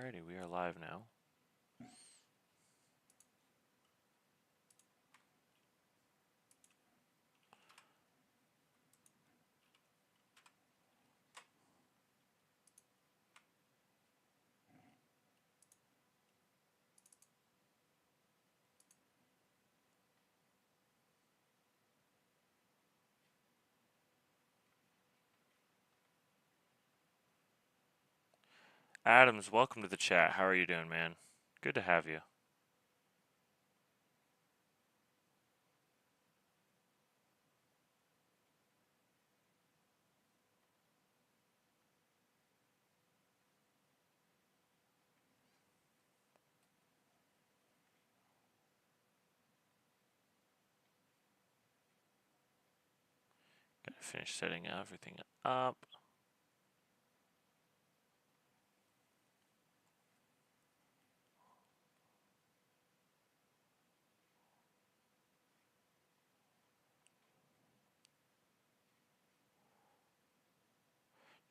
Alrighty, we are live now. Adams, welcome to the chat. How are you doing, man? Good to have you. Gotta finish setting everything up.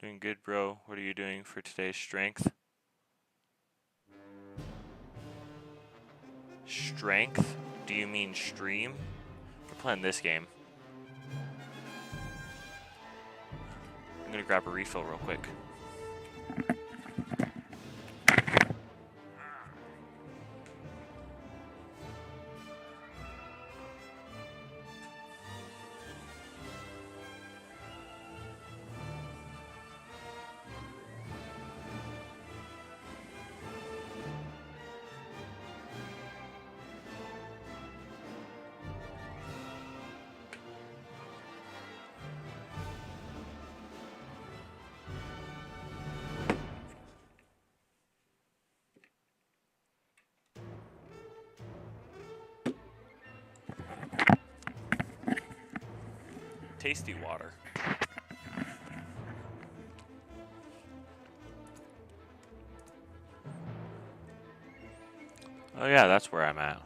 Doing good, bro. What are you doing for today's strength? Strength? Do you mean stream? We're playing this game. I'm gonna grab a refill real quick. Tasty water. Oh yeah, that's where I'm at.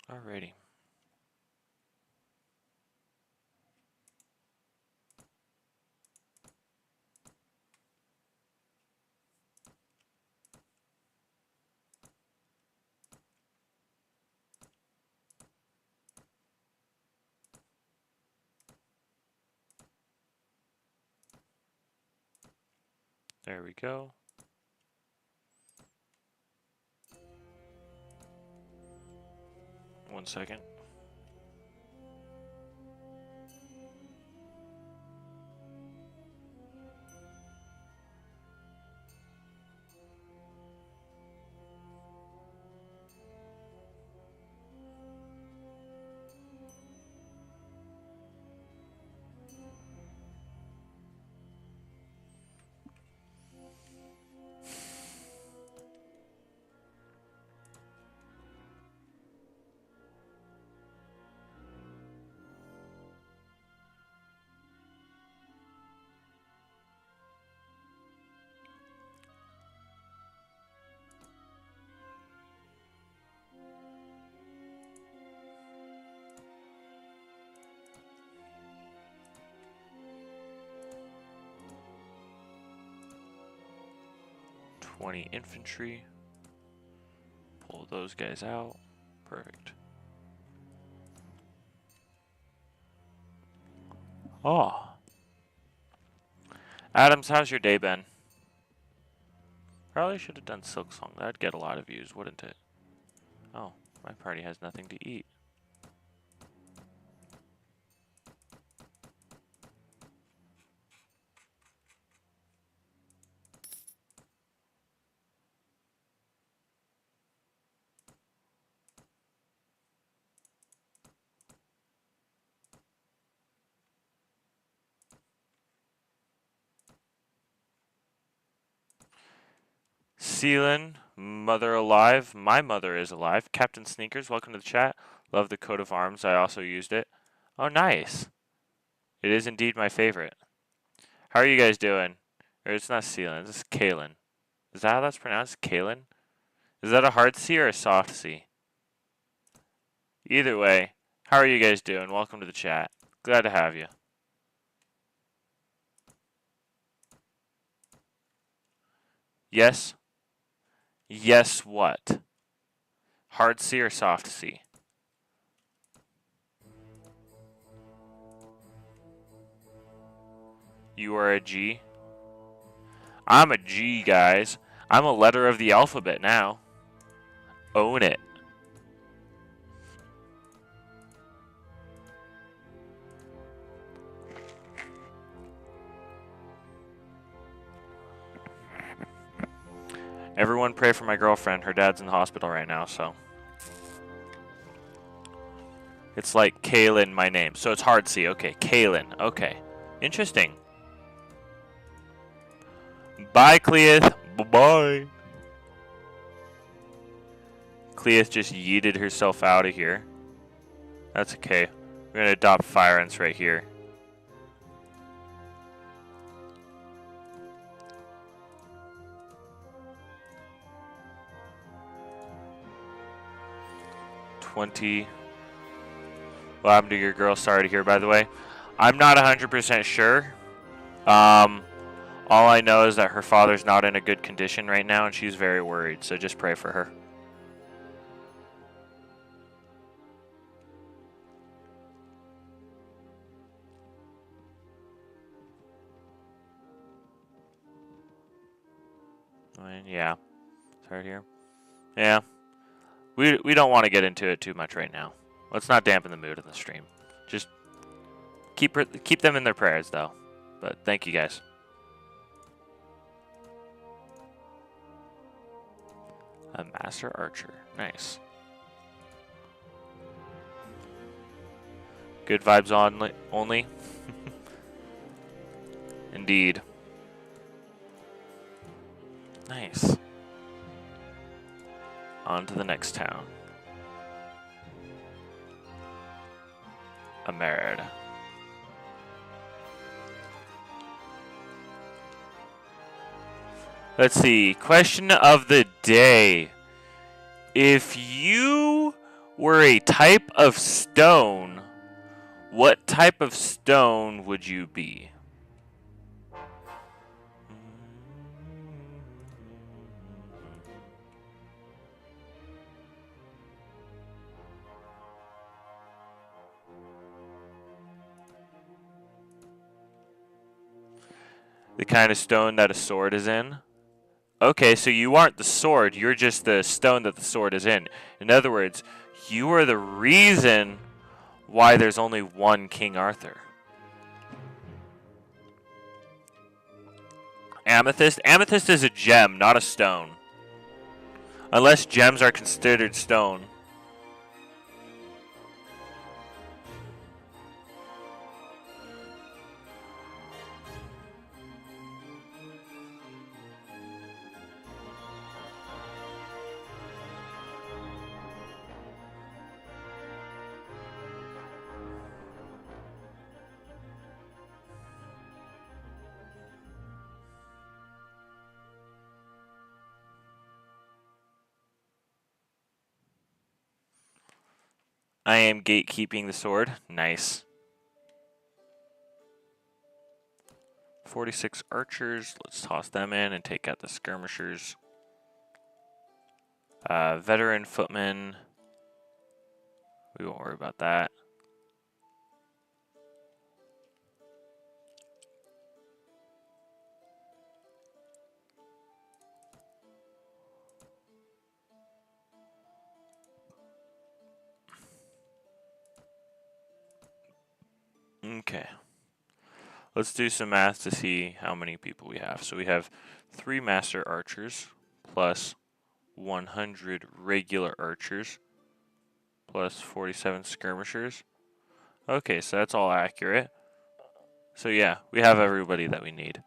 Alrighty. There we go. One second. 20 infantry. Pull those guys out. Perfect. Oh. Adams, how's your day been? Probably should have done Silksong. That'd get a lot of views, wouldn't it? Oh, my party has nothing to eat. Sealan, mother alive. My mother is alive. Captain Sneakers, welcome to the chat. Love the coat of arms. I also used it. Oh, nice. It is indeed my favorite. How are you guys doing? Or it's not Sealan, it's Kalen. Is that how that's pronounced? Kalen? Is that a hard C or a soft C? Either way, how are you guys doing? Welcome to the chat. Glad to have you. Yes? Yes, what? Hard C or soft C? You are a G? I'm a G, guys. I'm a letter of the alphabet now. Own it. Everyone pray for my girlfriend. Her dad's in the hospital right now, so. It's like Kaylin, my name. So it's hard C. Okay, Kaylin. Okay. Interesting. Bye, Cleith. Bye-bye. Cleith just yeeted herself out of here. That's okay. We're going to adopt Fire Ants right here. What happened to your girl? Sorry to hear, by the way. I'm not 100% sure. All I know is that her father's not in a good condition right now, and she's very worried, so just pray for her. I mean, yeah. Sorry to hear. Yeah. We don't want to get into it too much right now. Let's not dampen the mood in the stream. Just keep them in their prayers, though. But thank you, guys. A Master Archer. Nice. Good vibes only. Indeed. Nice. On to the next town. Amerid. Let's see. Question of the day. If you were a type of stone, what type of stone would you be? The kind of stone that a sword is in? Okay, so you aren't the sword, you're just the stone that the sword is in. In other words, you are the reason why there's only one King Arthur. Amethyst? Amethyst is a gem, not a stone. Unless gems are considered stone. I am gatekeeping the sword. Nice. 46 archers. Let's toss them in and take out the skirmishers. Veteran footmen. We won't worry about that. Okay. Let's do some math to see how many people we have. So we have 3 master archers plus 100 regular archers plus 47 skirmishers. Okay, so that's all accurate. So yeah, we have everybody that we need.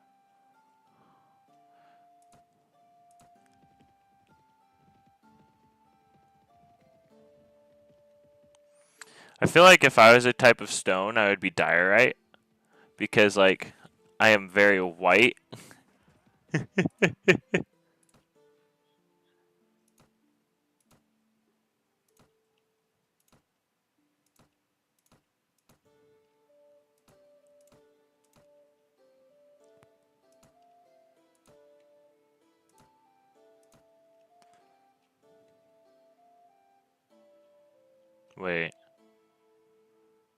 I feel like if I was a type of stone, I would be diorite. Because, like, I am very white. Wait.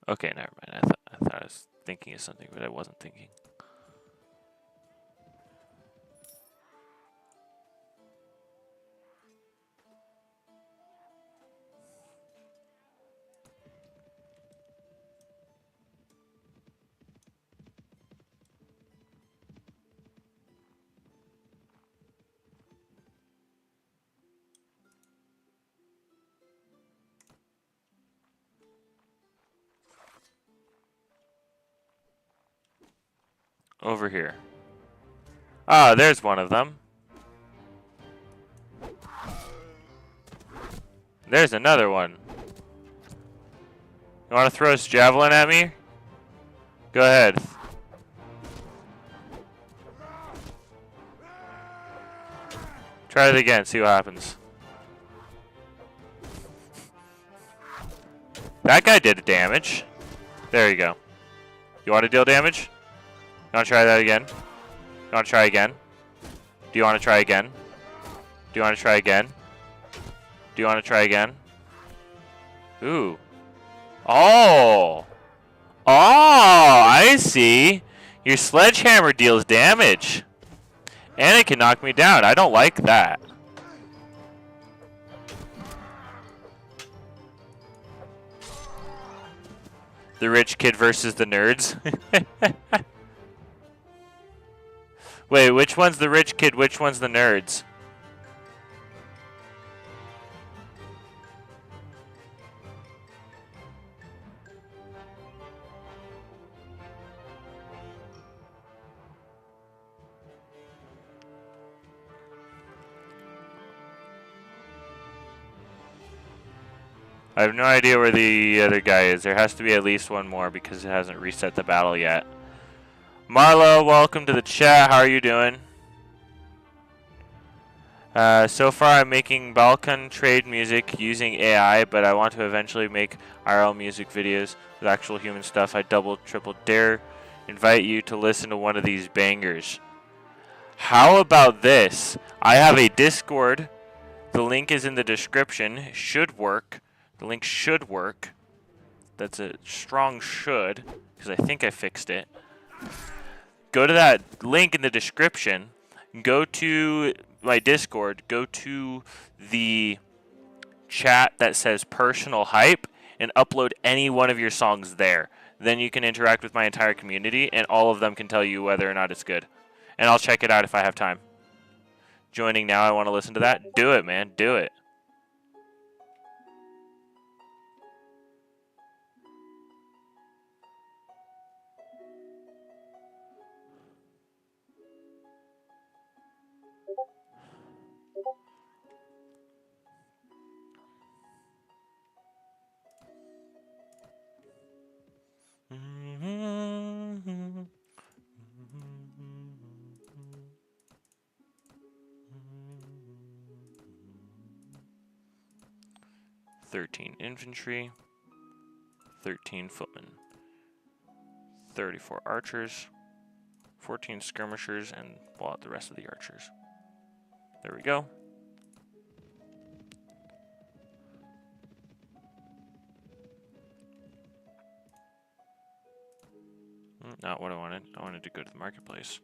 Okay, never mind. I thought I was thinking of something, but I wasn't thinking. Over here. Ah, there's one of them. There's another one. You want to throw a javelin at me? Go ahead. Try it again, see what happens. That guy did damage. There you go. You want to deal damage? You want to try that again? You want to try again? Do you want to try again? Do you want to try again? Do you want to try again? Ooh. Oh! Oh, I see. Your sledgehammer deals damage. And it can knock me down. I don't like that. The rich kid versus the nerds. Wait, which one's the rich kid? Which one's the nerds? I have no idea where the other guy is. There has to be at least one more because it hasn't reset the battle yet. Marlo, welcome to the chat. How are you doing? So far I'm making Balkan trade music using AI, but I want to eventually make IRL music videos with actual human stuff. I double, triple dare invite you to listen to one of these bangers. How about this? I have a Discord. The link is in the description. Should work. The link should work. That's a strong should, because I think I fixed it. Go to that link in the description. Go to my Discord. Go to the chat that says personal hype and upload any one of your songs there. Then you can interact with my entire community, and all of them can tell you whether or not it's good. And I'll check it out if I have time. Joining now, I want to listen to that. Do it, man. Do it. Mm-hmm. 13 infantry, 13 footmen, 34 archers, 14 skirmishers, and well, the rest of the archers. There we go. Not what I wanted. I wanted to go to the marketplace.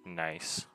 Nice.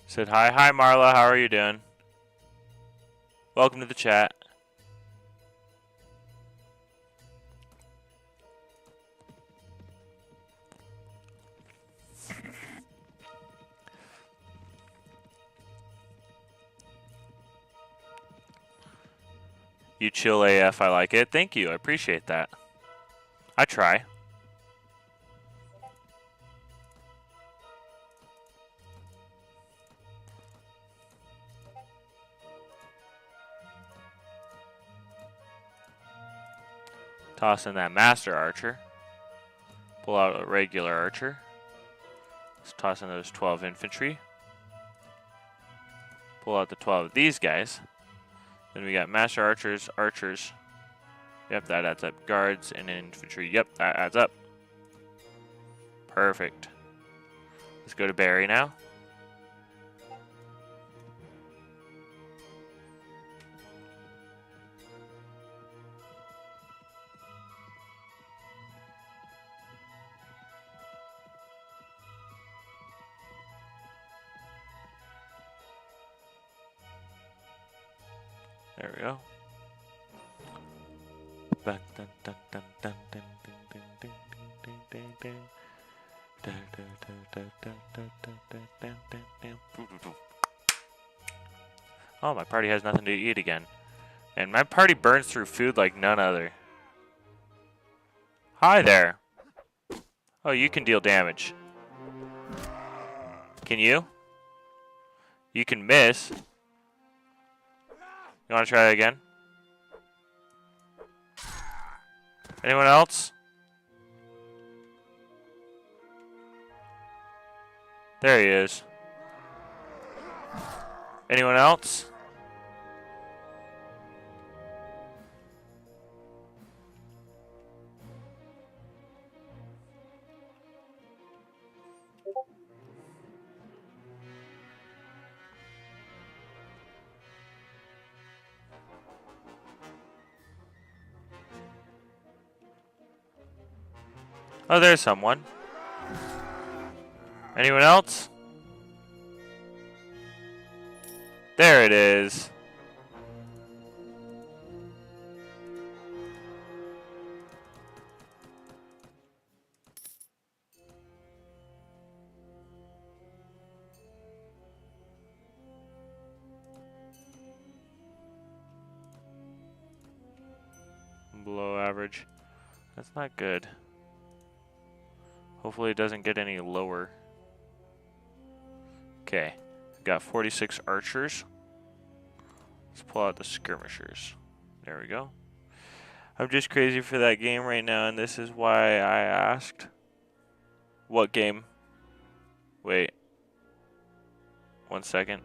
Said hi. Hi, Marla. How are you doing? Welcome to the chat. You chill AF. I like it. Thank you. I appreciate that. I try. Toss in that master archer. Pull out a regular archer. Let's toss in those 12 infantry. Pull out the 12 of these guys. Then we got master archers, archers. Yep, that adds up. Guards and infantry. Yep, that adds up. Perfect. Let's go to Barry now. There we go. Oh, my party has nothing to eat again. And my party burns through food like none other. Hi there. Oh, you can deal damage. Can you? You can miss. You want to try it again? Anyone else? There he is. Anyone else? Oh, there's someone. Anyone else? There it is. Below average. That's not good. Hopefully it doesn't get any lower. Okay. Got 46 archers. Let's pull out the skirmishers. There we go. I'm just crazy for that game right now, and this is why I asked. What game? Wait. 1 second.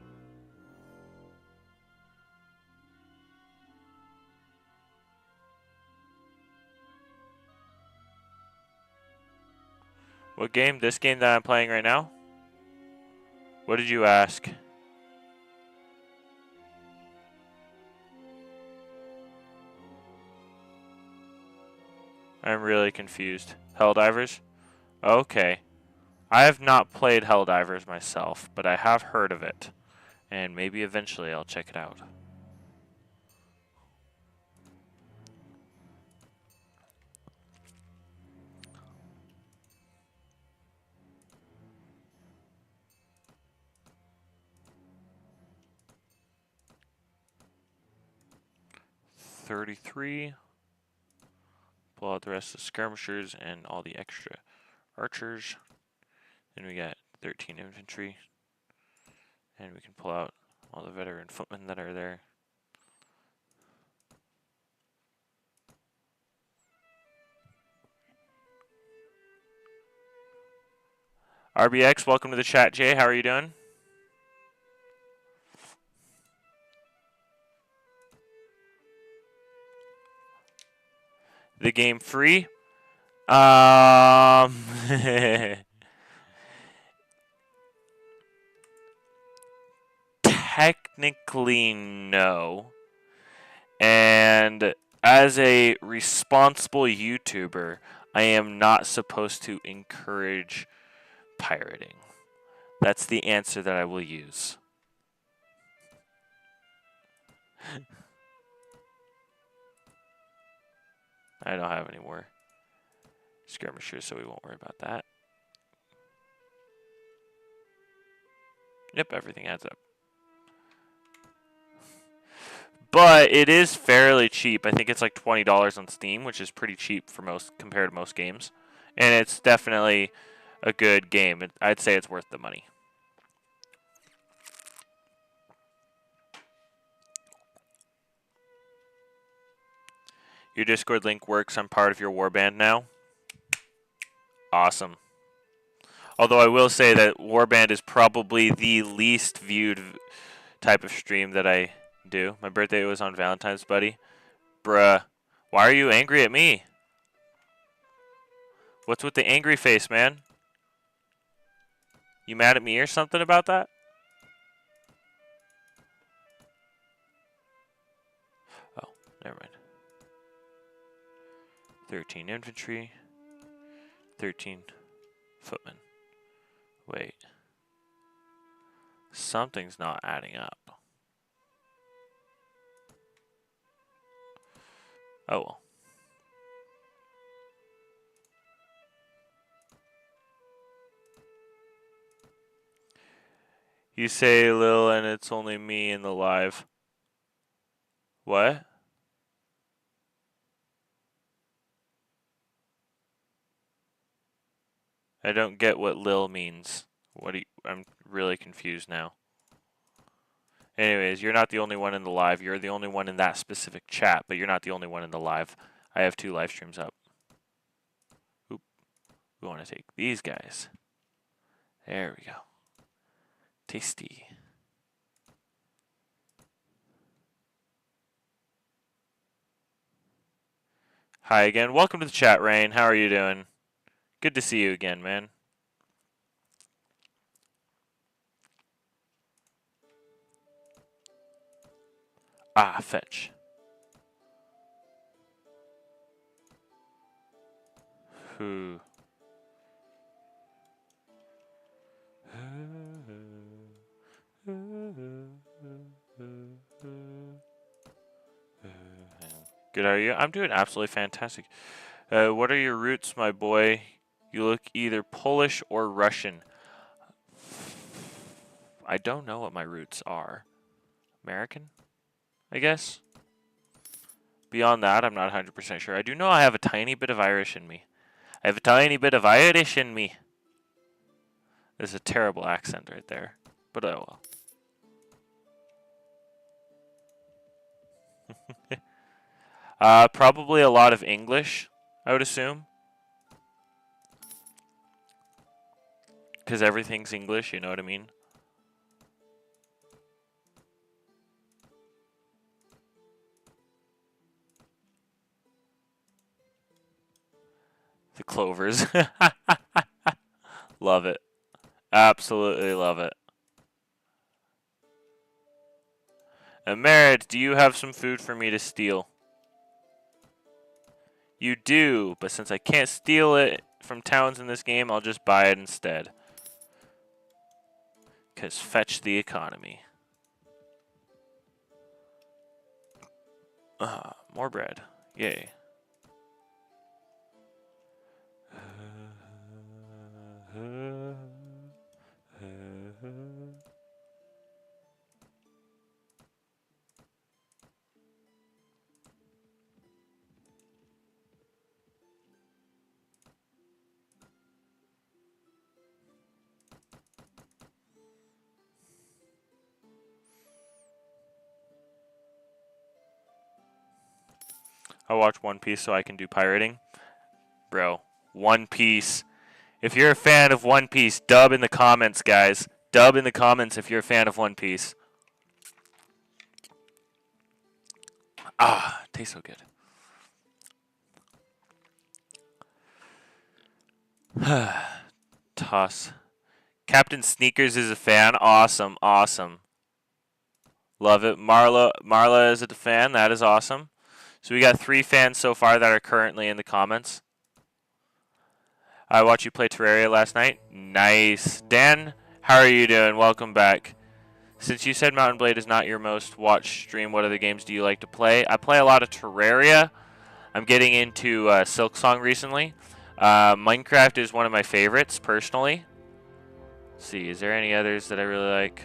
What game? This game that I'm playing right now? What did you ask? I'm really confused. Helldivers? Okay. I have not played Helldivers myself, but I have heard of it. And maybe eventually I'll check it out. $33. Pull out the rest of the skirmishers and all the extra archers. Then we got 13 infantry. And we can pull out all the veteran footmen that are there. RBX, welcome to the chat, Jay. How are you doing? The game free? Technically, no. And as a responsible YouTuber, I am not supposed to encourage pirating. That's the answer that I will use. I don't have any more skirmishers, so we won't worry about that. Yep, everything adds up. But it is fairly cheap. I think it's like $20 on Steam, which is pretty cheap for most compared to most games. And it's definitely a good game. I'd say it's worth the money. Your Discord link works. I'm part of your warband now. Awesome. Although I will say that warband is probably the least viewed type of stream that I do. My birthday was on Valentine's, buddy. Bruh. Why are you angry at me? What's with the angry face, man? You mad at me or something about that? Oh, never mind. 13 infantry. 13 footmen. Wait. Something's not adding up. Oh well. You say Lil and it's only me in the live. What? I don't get what Lil means. I'm really confused now. Anyways, you're not the only one in the live. You're the only one in that specific chat, but you're not the only one in the live. I have 2 live streams up. Oop. We want to take these guys. There we go. Tasty. Hi again. Welcome to the chat, Rain. How are you doing? Good to see you again, man. Ah, fetch. Who? Good, are you? I'm doing absolutely fantastic. What are your roots, my boy? You look either Polish or Russian. I don't know what my roots are. American, I guess? Beyond that, I'm not 100% sure. I do know I have a tiny bit of Irish in me. I have a tiny bit of Irish in me. There's a terrible accent right there. But oh well. Probably a lot of English, I would assume. Because everything's English, you know what I mean? The clovers. Love it. Absolutely love it. And Merritt, do you have some food for me to steal? You do, but since I can't steal it from towns in this game, I'll just buy it instead. Because fetch the economy. More bread. Yay. I watch One Piece so I can do pirating. Bro, One Piece. If you're a fan of One Piece, dub in the comments, guys. Dub in the comments if you're a fan of One Piece. Ah, tastes so good. Toss. Captain Sneakers is a fan. Awesome, awesome. Love it. Marla is a fan. That is awesome. So we got 3 fans so far that are currently in the comments. I watched you play Terraria last night. Nice. Dan, how are you doing? Welcome back. Since you said Mountain Blade is not your most watched stream, what other games do you like to play? I play a lot of Terraria. I'm getting into Silksong recently. Minecraft is one of my favorites, personally. Let's see, is there any others that I really like?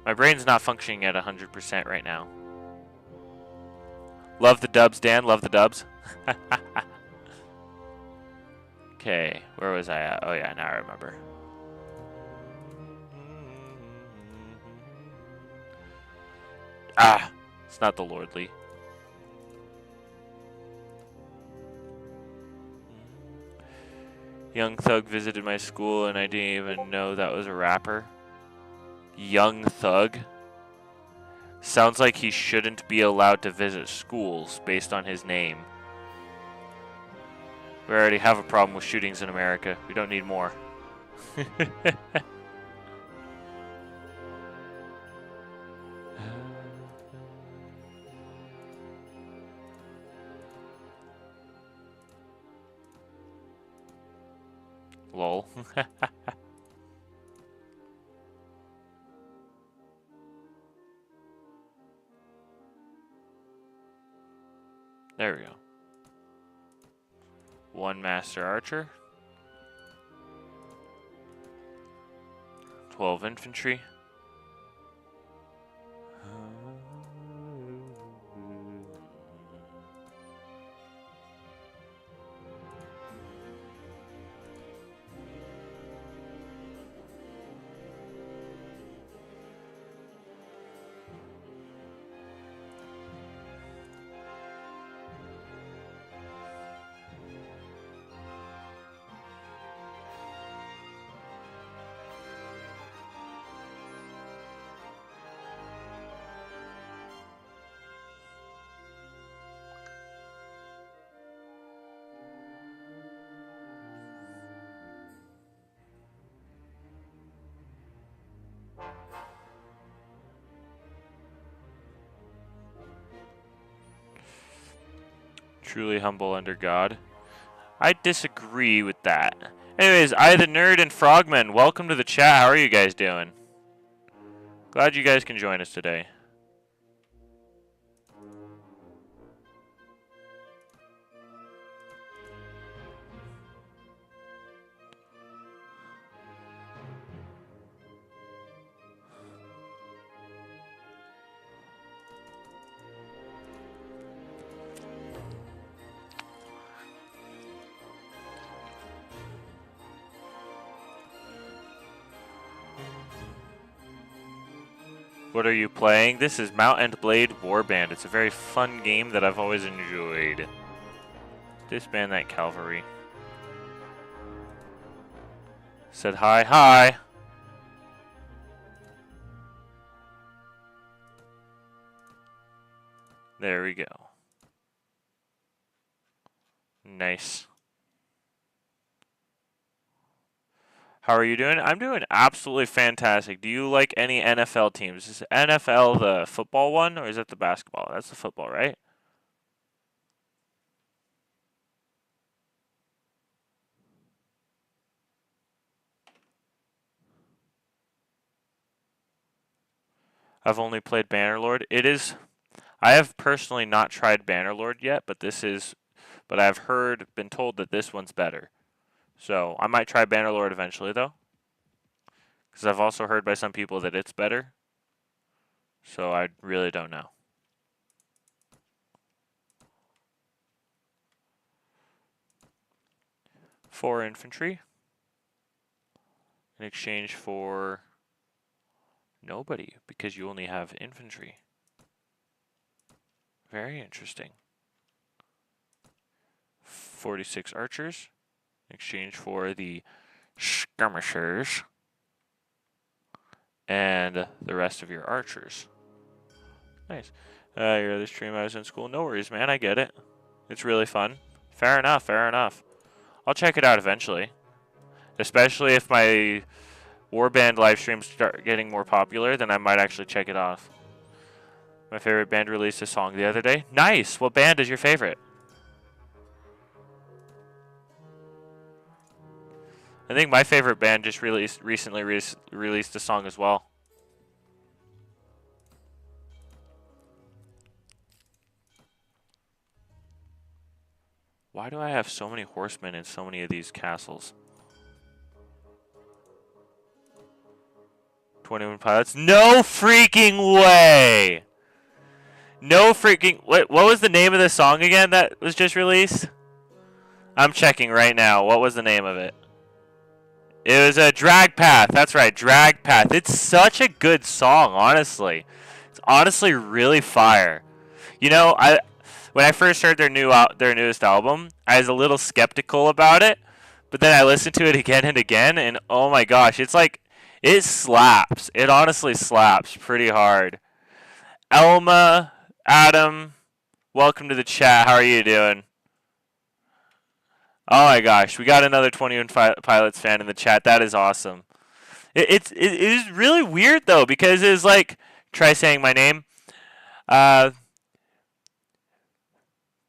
My brain's not functioning at 100% right now. Love the dubs, Dan. Love the dubs. Okay, where was I at? Oh yeah, now I remember. Ah, it's not the Lordly. Young Thug visited my school and I didn't even know that was a rapper. Young Thug? Sounds like he shouldn't be allowed to visit schools based on his name. We already have a problem with shootings in America. We don't need more. Lol. There we go. 1 Master Archer. 12 Infantry. Truly humble under God. I disagree with that. Anyways, I the Nerd and Frogman, welcome to the chat. How are you guys doing? Glad you guys can join us today. What are you playing? This is Mount & Blade Warband. It's a very fun game that I've always enjoyed. Disband that cavalry. Said hi, hi. There we go. Nice. How are you doing? I'm doing absolutely fantastic. Do you like any NFL teams? Is NFL the football one or is it the basketball? That's the football, right? I've only played Bannerlord. I have personally not tried Bannerlord yet, but I've been told that this one's better. So I might try Bannerlord eventually though, because I've also heard by some people that it's better. So I really don't know. 4 infantry in exchange for nobody because you only have infantry. Very interesting. 46 archers in exchange for the skirmishers and the rest of your archers. Nice. Your other stream I was in school. No worries, man. I get it. It's really fun. Fair enough. Fair enough. I'll check it out eventually. Especially if my Warband live streams start getting more popular, then I might actually check it off. My favorite band released a song the other day. Nice. What band is your favorite? I think my favorite band just recently released a song as well. Why do I have so many horsemen in so many of these castles? 21 pilots. No freaking way! No freaking... What was the name of the song again that was just released? I'm checking right now. What was the name of it? It was a Drag Path. That's right, Drag Path. It's such a good song, honestly. It's honestly really fire. You know, when I first heard their newest album, I was a little skeptical about it, but then I listened to it again and again, and oh my gosh, it's like it slaps. It honestly slaps pretty hard. Elma, Adam, welcome to the chat. How are you doing? Oh my gosh, we got another 21 Pilots fan in the chat. That is awesome. It is really weird though because it's like try saying my name.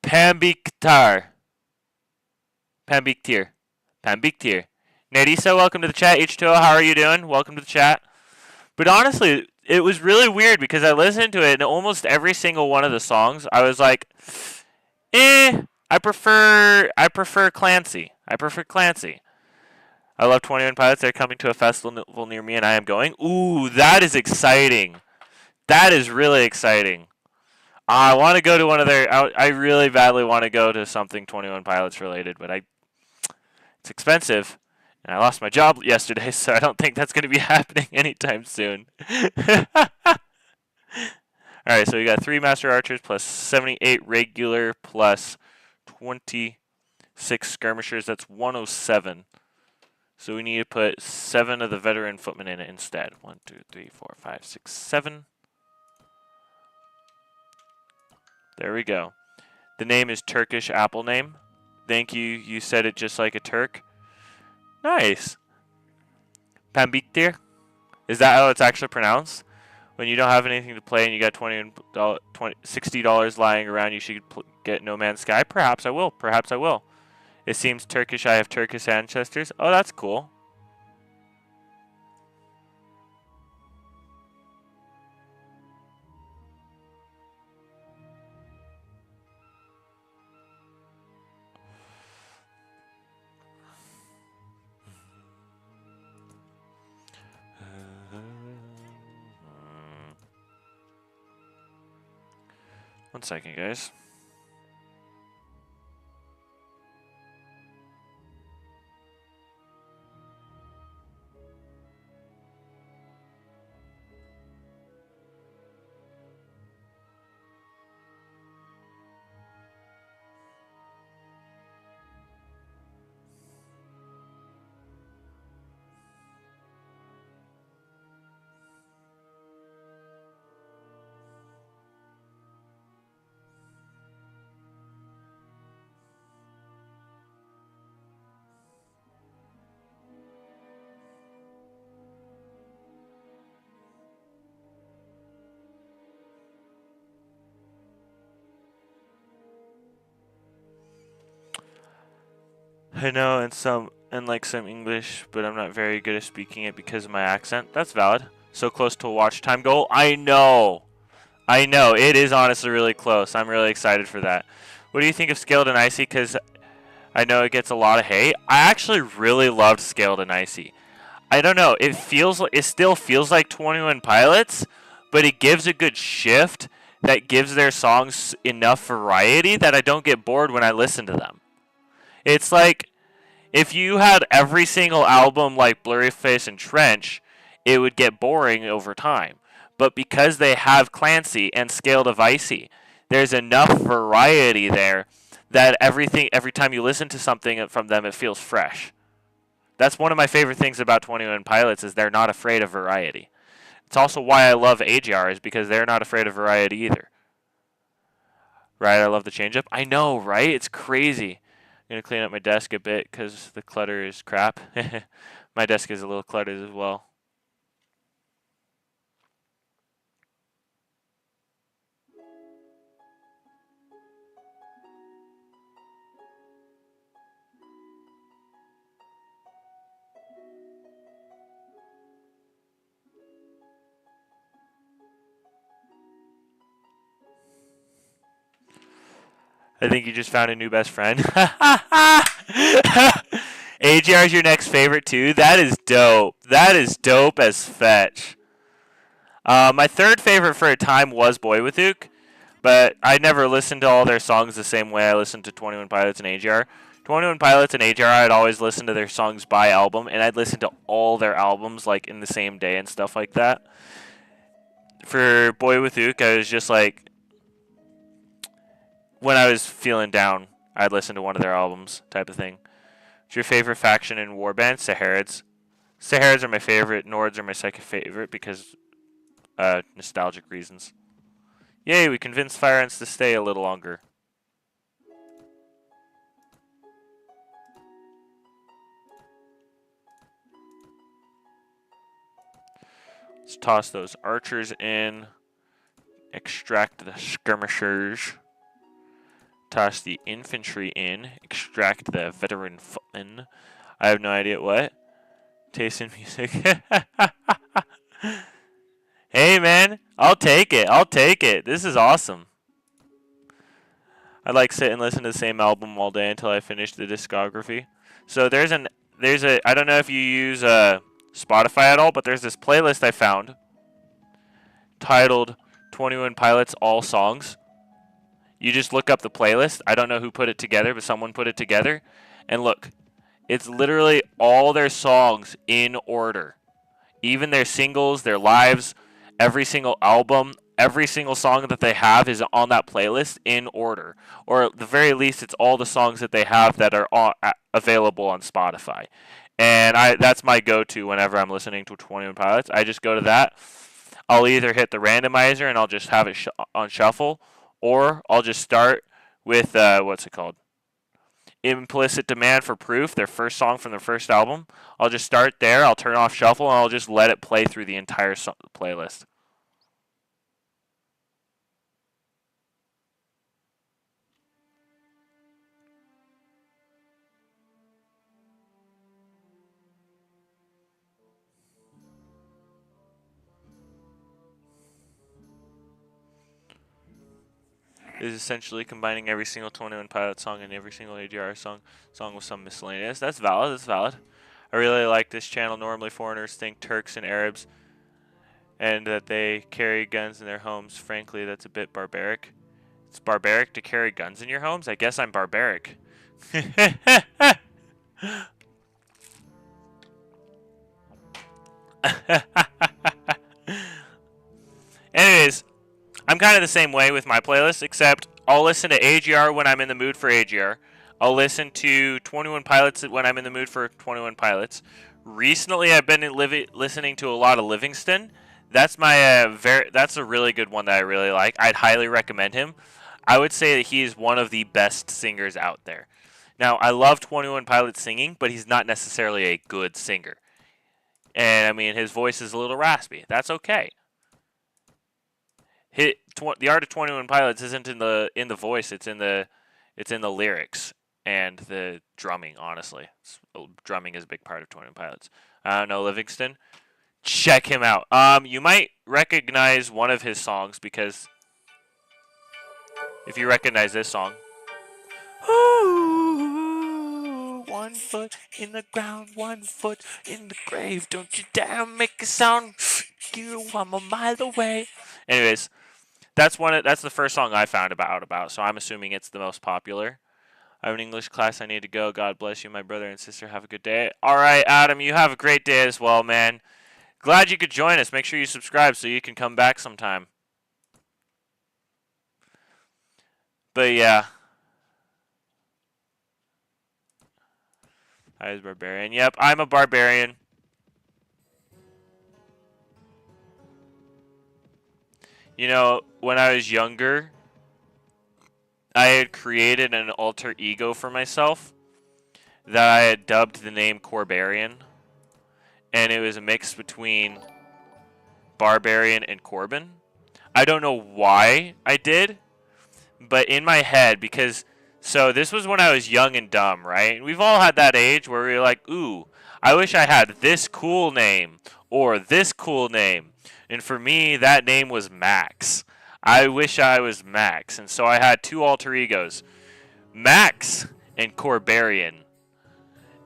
Pambiktar. Pambiktir. Pambiktir. Nerissa, welcome to the chat. H2O, how are you doing? Welcome to the chat. But honestly, it was really weird because I listened to it and almost every single one of the songs, I was like, I prefer Clancy. I prefer Clancy. I love 21 Pilots. They're coming to a festival near me and I am going. Ooh, that is exciting. That is really exciting. I want to go to one of their... I really badly want to go to something 21 Pilots related, but it's expensive. And I lost my job yesterday, so I don't think that's going to be happening anytime soon. Alright, so we got 3 Master Archers plus 78 regular plus 26 Skirmishers. That's 107. So we need to put 7 of the Veteran Footmen in it instead. 1, 2, 3, 4, 5, 6, 7. There we go. The name is Turkish Apple Name. Thank you. You said it just like a Turk. Nice. Pambiktir? Is that how it's actually pronounced? When you don't have anything to play and you got $60 lying around, you should get No Man's Sky? Perhaps I will. Perhaps I will. It seems Turkish. I have Turkish ancestors. Oh, that's cool. One second, guys. I know, and like some English, but I'm not very good at speaking it because of my accent. That's valid. So close to a watch time goal. I know. I know. It is honestly really close. I'm really excited for that. What do you think of Scaled and Icy? Because I know it gets a lot of hate. I actually really loved Scaled and Icy. I don't know. It still feels like 21 Pilots, but it gives a good shift that gives their songs enough variety that I don't get bored when I listen to them. It's like if you had every single album like Blurryface and Trench, it would get boring over time. But because they have Clancy and Scaled of Icy, there's enough variety there that every time you listen to something from them, it feels fresh. That's one of my favorite things about 21 Pilots is they're not afraid of variety. It's also why I love AGR is because they're not afraid of variety either. Right? I love the change up. I know, right? It's crazy. I'm going to clean up my desk a bit because the clutter is crap. My desk is a little cluttered as well. I think you just found a new best friend. AGR is your next favorite too? That is dope. That is dope as fetch. My third favorite for a time was Boy with Uke, but I never listened to all their songs the same way I listened to 21 Pilots and AGR. 21 Pilots and AGR, I'd always listen to their songs by album, and I'd listen to all their albums like in the same day and stuff like that. For Boy with Uke, I was just like, when I was feeling down, I'd listen to one of their albums type of thing. What's your favorite faction in Warband? Saharids. Saharids are my favorite. Nords are my second favorite because nostalgic reasons. Yay, we convinced Fire Ants to stay a little longer. Let's toss those archers in. Extract the skirmishers. Toss the infantry in. Extract the veteran footmen. I have no idea what. Taste in music. Hey, man. I'll take it. I'll take it. This is awesome. I like sit and listen to the same album all day until I finish the discography. So there's a I don't know if you use Spotify at all, but there's this playlist I found titled 21 Pilots All Songs. You just look up the playlist. I don't know who put it together, but someone put it together. And look, it's literally all their songs in order. Even their singles, their lives, every single album, every single song that they have is on that playlist in order. Or at the very least, it's all the songs that they have that are available on Spotify. And that's my go-to whenever I'm listening to 21 Pilots. I just go to that. I'll either hit the randomizer and I'll just have it on shuffle, or I'll just start with, what's it called? Implicit Demand for Proof, their first song from their first album. I'll just start there, I'll turn off shuffle, and I'll just let it play through the entire playlist. Is essentially combining every single 21 Pilot song and every single AGR song with some miscellaneous. That's valid. That's valid. I really like this channel. Normally foreigners think Turks and Arabs and that they carry guns in their homes. Frankly, that's a bit barbaric. It's barbaric to carry guns in your homes? I guess I'm barbaric. Anyways, I'm kind of the same way with my playlist, except I'll listen to AGR when I'm in the mood for AGR. I'll listen to 21 Pilots when I'm in the mood for 21 Pilots. Recently, I've been listening to a lot of Livingston. That's my that's a really good one that I really like. I'd highly recommend him. I would say that he is one of the best singers out there. Now, I love 21 Pilots singing, but he's not necessarily a good singer. And I mean, his voice is a little raspy. That's okay. The art of 21 Pilots isn't in the voice. It's in the lyrics. and the drumming, honestly. Drumming is a big part of 21 Pilots. I don't know, Livingston. Check him out. You might recognize one of his songs because if you recognize this song. Ooh, 1 foot in the ground, 1 foot in the grave. Don't you dare make a sound. I'm a mile away. Anyways, that's the first song I found about. So I'm assuming it's the most popular. I have an English class. I need to go. God bless you, my brother and sister. Have a good day. All right, Adam, you have a great day as well, man. Glad you could join us. Make sure you subscribe so you can come back sometime. But yeah. I was barbarian. Yep, I'm a barbarian. You know, when I was younger, I had created an alter ego for myself that I had dubbed the name Corbarian. And it was a mix between Barbarian and Corbin. I don't know why I did, but in my head, because, so this was when I was young and dumb, right? We've all had that age where we were like, ooh, I wish I had this cool name or this cool name. And for me, that name was Max. I wish I was Max. And so I had two alter egos, Max and Corbarian.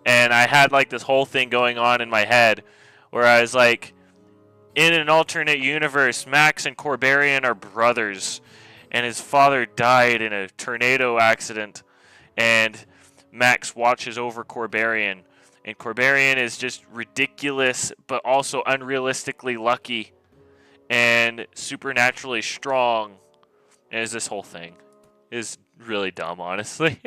And I had like this whole thing going on in my head where I was like, in an alternate universe, Max and Corbarian are brothers. And his father died in a tornado accident. And Max watches over Corbarian. And Corbarian is just ridiculous, but also unrealistically lucky. And supernaturally strong. And is this whole thing. Is really dumb, honestly.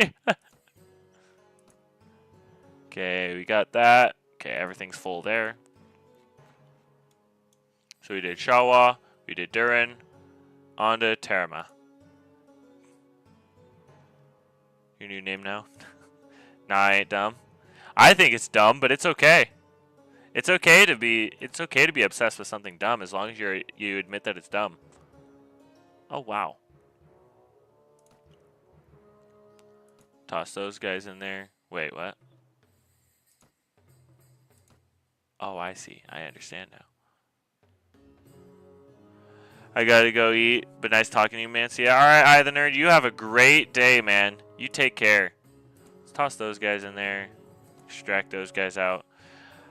Okay, we got that. Okay, everything's full there. So we did Shawa, we did Durin, on to Terama. Your new name now? Nah, I ain't dumb. I think it's dumb, but it's okay. It's okay to be obsessed with something dumb as long as you admit that it's dumb. Oh wow. Toss those guys in there. Wait, what? Oh, I see. I understand now. I gotta go eat, but nice talking to you, man. See ya. Alright, I the nerd, you have a great day, man. You take care. Let's toss those guys in there. Extract those guys out.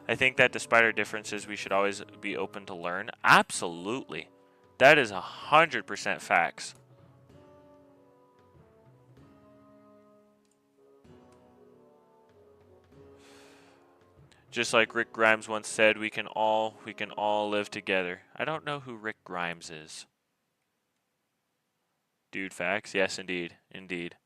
I think that despite our differences, we should always be open to learn. Absolutely. That is 100% facts. Just like Rick Grimes once said, we can all live together. I don't know who Rick Grimes is. Dude, facts? Yes, indeed. Indeed.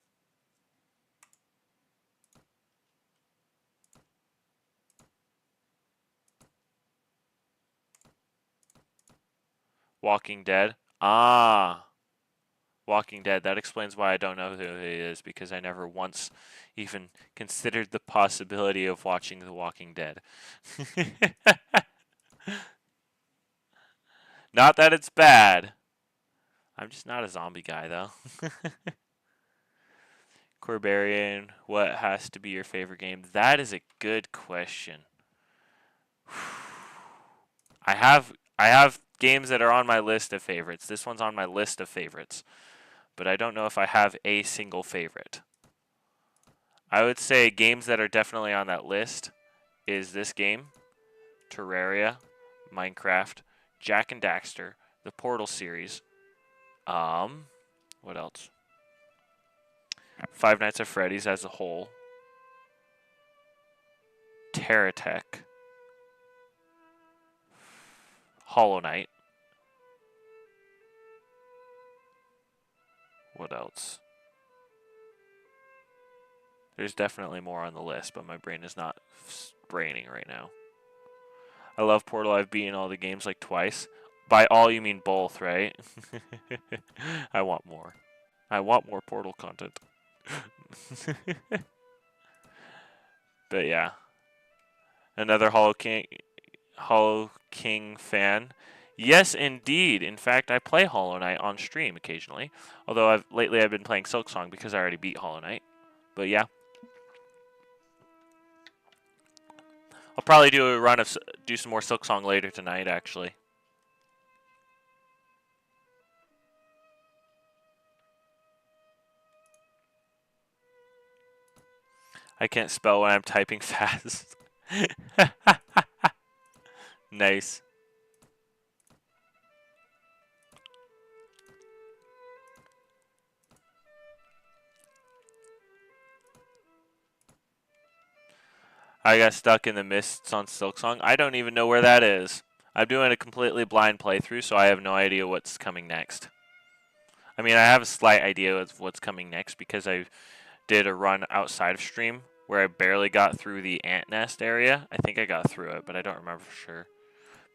Walking Dead. Ah. Walking Dead. That explains why I don't know who he is, because I never once even considered the possibility of watching The Walking Dead. Not that it's bad. I'm just not a zombie guy, though. Corbarian, what has to be your favorite game? That is a good question. I have games that are on my list of favorites. This one's on my list of favorites. But I don't know if I have a single favorite. I would say games that are definitely on that list is this game, Terraria, Minecraft, Jak and Daxter, the Portal series. What else? Five Nights at Freddy's as a whole. Terratech. Hollow Knight. What else? There's definitely more on the list, but my brain is not braining right now. I love Portal. I've beaten all the games like twice. By all, you mean both, right? I want more. I want more Portal content. But yeah. Another Hollow King fan. Yes, indeed. In fact, I play Hollow Knight on stream occasionally. Although lately I've been playing Silksong because I already beat Hollow Knight. But yeah. I'll probably do a run of do some more Silksong later tonight, actually. I can't spell when I'm typing fast. Nice. I got stuck in the mists on Silksong. I don't even know where that is. I'm doing a completely blind playthrough, so I have no idea what's coming next. I mean, I have a slight idea of what's coming next because I did a run outside of stream where I barely got through the ant nest area. I think I got through it, but I don't remember for sure.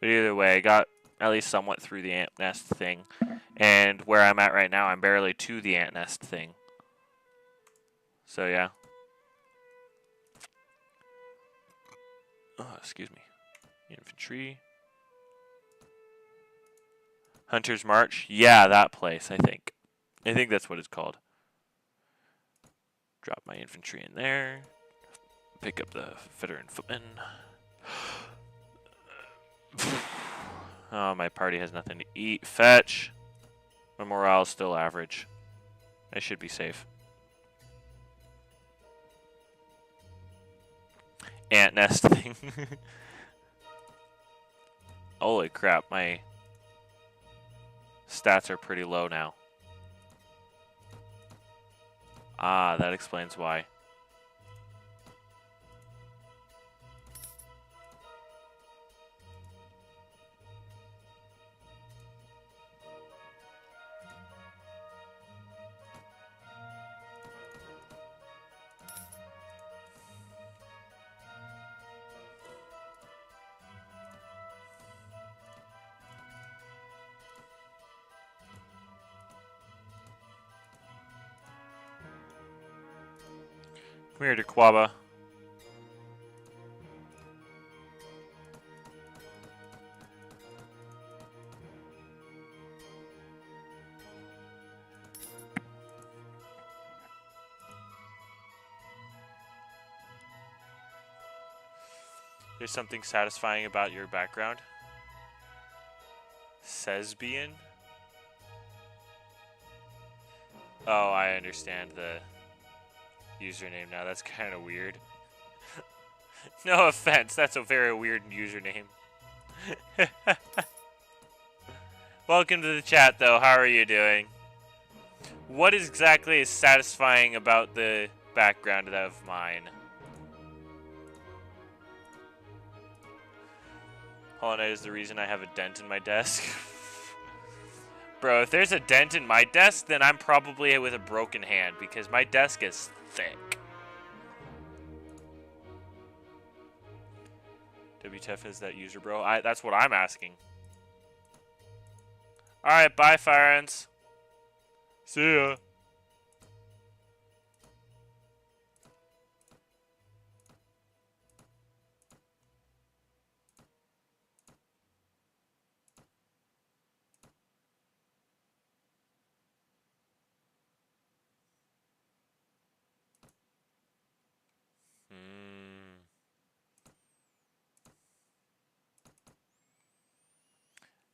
But either way, I got at least somewhat through the ant nest thing. And where I'm at right now, I'm barely to the ant nest thing. So yeah. Oh, excuse me. Infantry. Hunter's March? Yeah, that place, I think. I think that's what it's called. Drop my infantry in there. Pick up the veteran footmen. Oh, my party has nothing to eat. Fetch. My morale's still average. I should be safe. Ant nest thing. Holy crap, my stats are pretty low now. Ah, that explains why. Come here, Dequaba. There's something satisfying about your background. Sesbian? Oh, I understand the username now. That's kind of weird. No offense, that's a very weird username. Welcome to the chat, though. How are you doing? What exactly is satisfying about the background of mine? Hollow Knight is the reason I have a dent in my desk. Bro, if there's a dent in my desk, then I'm probably with a broken hand because my desk is thick. WTF is that user, bro? That's what I'm asking. Alright, bye, Fire Ants. See ya.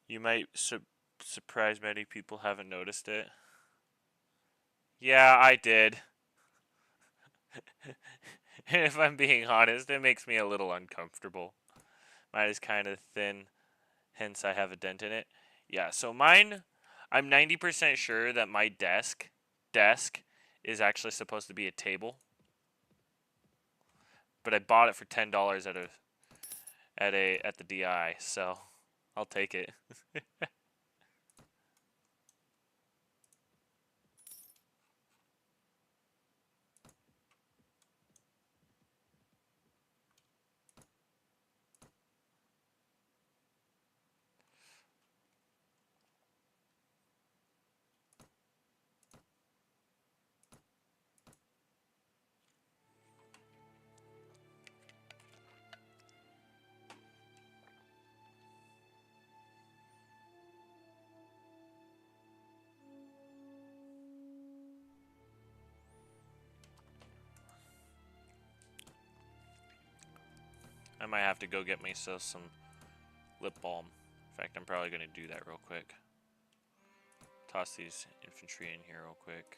You might surprise many people haven't noticed it. Yeah, I did. If I'm being honest, it makes me a little uncomfortable. Mine is kind of thin, hence I have a dent in it. Yeah, so mine, I'm 90% sure that my desk is actually supposed to be a table. But I bought it for $10 at the DI, so I'll take it. I might have to go get myself some lip balm. In fact, I'm probably going to do that real quick. Toss these infantry in here real quick.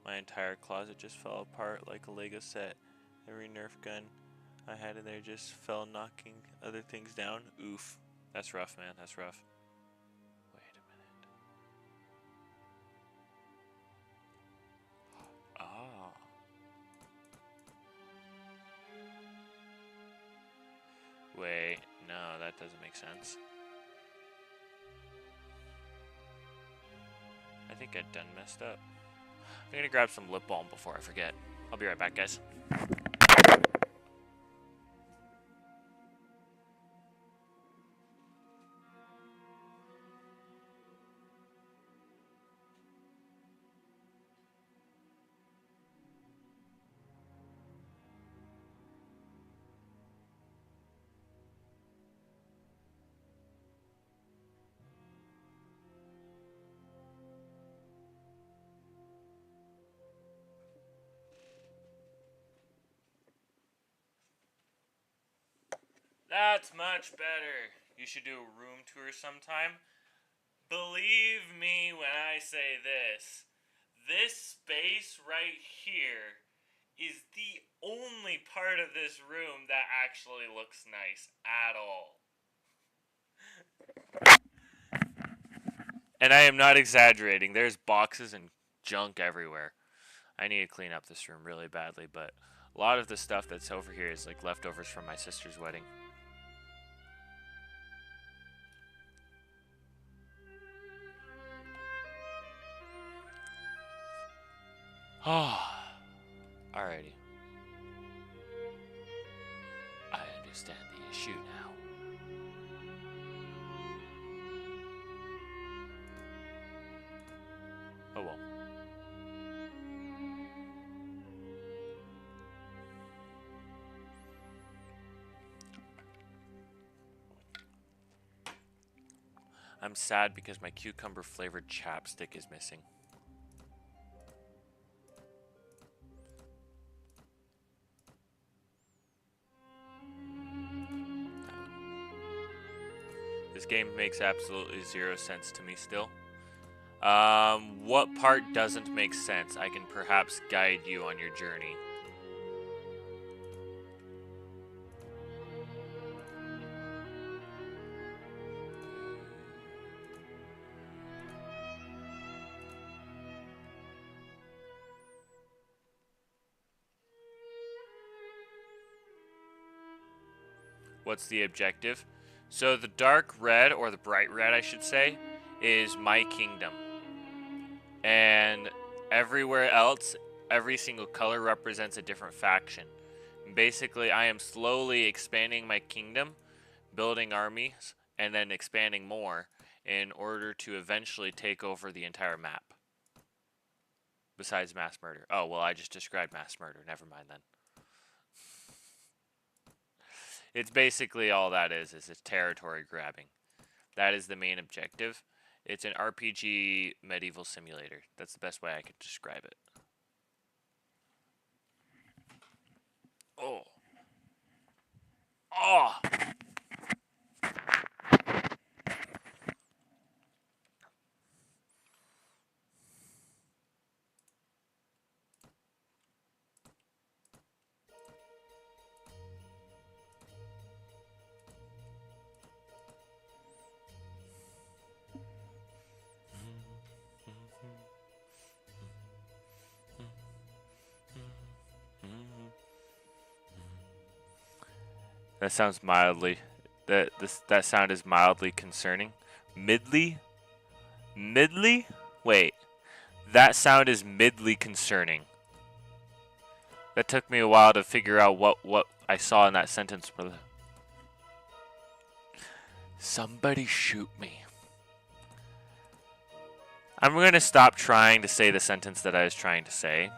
My entire closet just fell apart like a Lego set. Every Nerf gun I had in there just fell, knocking other things down. Oof. That's rough, man. That's rough. Wait a minute. Ah. Wait, no, that doesn't make sense. I think I done messed up. I'm gonna grab some lip balm before I forget. I'll be right back, guys. That's much better. You should do a room tour sometime. Believe me when I say this. This space right here is the only part of this room that actually looks nice at all. And I am not exaggerating. There's boxes and junk everywhere. I need to clean up this room really badly, but a lot of the stuff that's over here is like leftovers from my sister's wedding. Oh, alrighty. I understand the issue now. Oh well. I'm sad because my cucumber flavored chapstick is missing. This game makes absolutely zero sense to me still. What part doesn't make sense? I can perhaps guide you on your journey. What's the objective? So the dark red, or the bright red I should say, is my kingdom. And everywhere else, every single color represents a different faction. Basically, I am slowly expanding my kingdom, building armies, and then expanding more in order to eventually take over the entire map. Besides mass murder. Oh, well, I just described mass murder. Never mind then. It's basically all that is it's territory grabbing. That is the main objective. It's an RPG medieval simulator. That's the best way I could describe it. Oh. Oh! That sounds mildly. That sound is mildly concerning. Midly? Midly? Wait. That sound is midly concerning. That took me a while to figure out what I saw in that sentence, brother. Somebody shoot me. I'm going to stop trying to say the sentence that I was trying to say.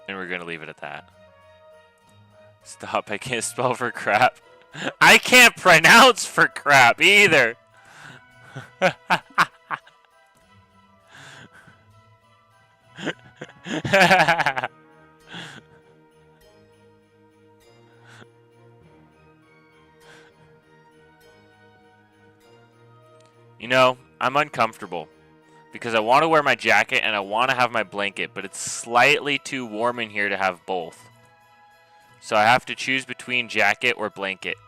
And we're going to leave it at that. Stop, I can't spell for crap. I can't pronounce for crap either. know, I'm uncomfortable because I want to wear my jacket and I want to have my blanket, but it's slightly too warm in here to have both. So I have to choose between jacket or blanket.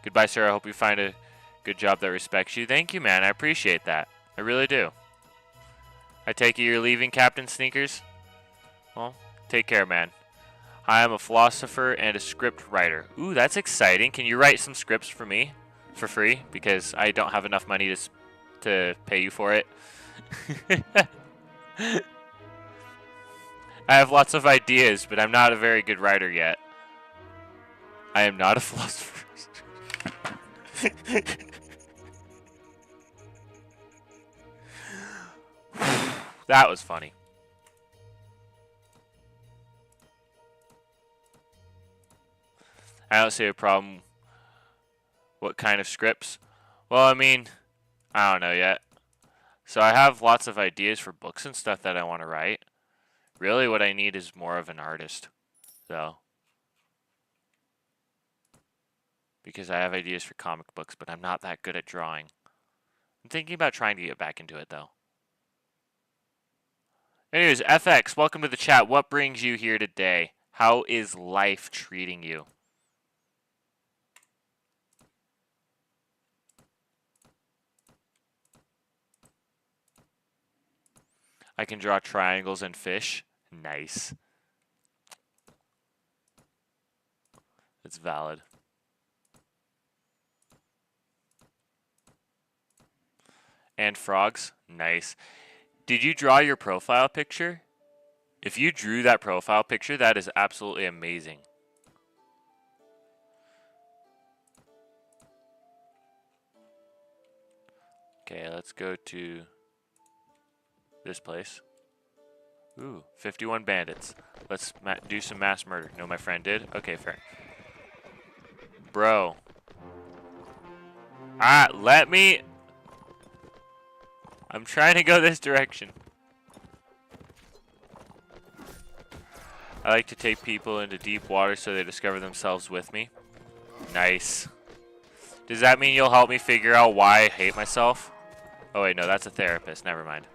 Goodbye, sir. I hope you find a good job that respects you. Thank you, man. I appreciate that. I really do. I take it you're leaving, Captain Sneakers? Well, take care, man. I am a philosopher and a script writer. Ooh, that's exciting. Can you write some scripts for me for free? Because I don't have enough money to pay you for it. I have lots of ideas, but I'm not a very good writer yet. I am not a philosopher. That was funny. I don't see a problem. What kind of scripts? Well, I mean, I don't know yet. So I have lots of ideas for books and stuff that I want to write. Really, what I need is more of an artist, though. Because I have ideas for comic books, but I'm not that good at drawing. I'm thinking about trying to get back into it, though. Anyways, FX, welcome to the chat. What brings you here today? How is life treating you? I can draw triangles and fish. Nice. It's valid. And frogs. Nice. Did you draw your profile picture? If you drew that profile picture, that is absolutely amazing. Okay, let's go to this place. Ooh, 51 bandits. Let's do some mass murder. No, my friend did? Okay, fair. Bro. Ah, let me... I'm trying to go this direction. I like to take people into deep water so they discover themselves with me. Nice. Does that mean you'll help me figure out why I hate myself? Oh wait, no, that's a therapist. Never mind.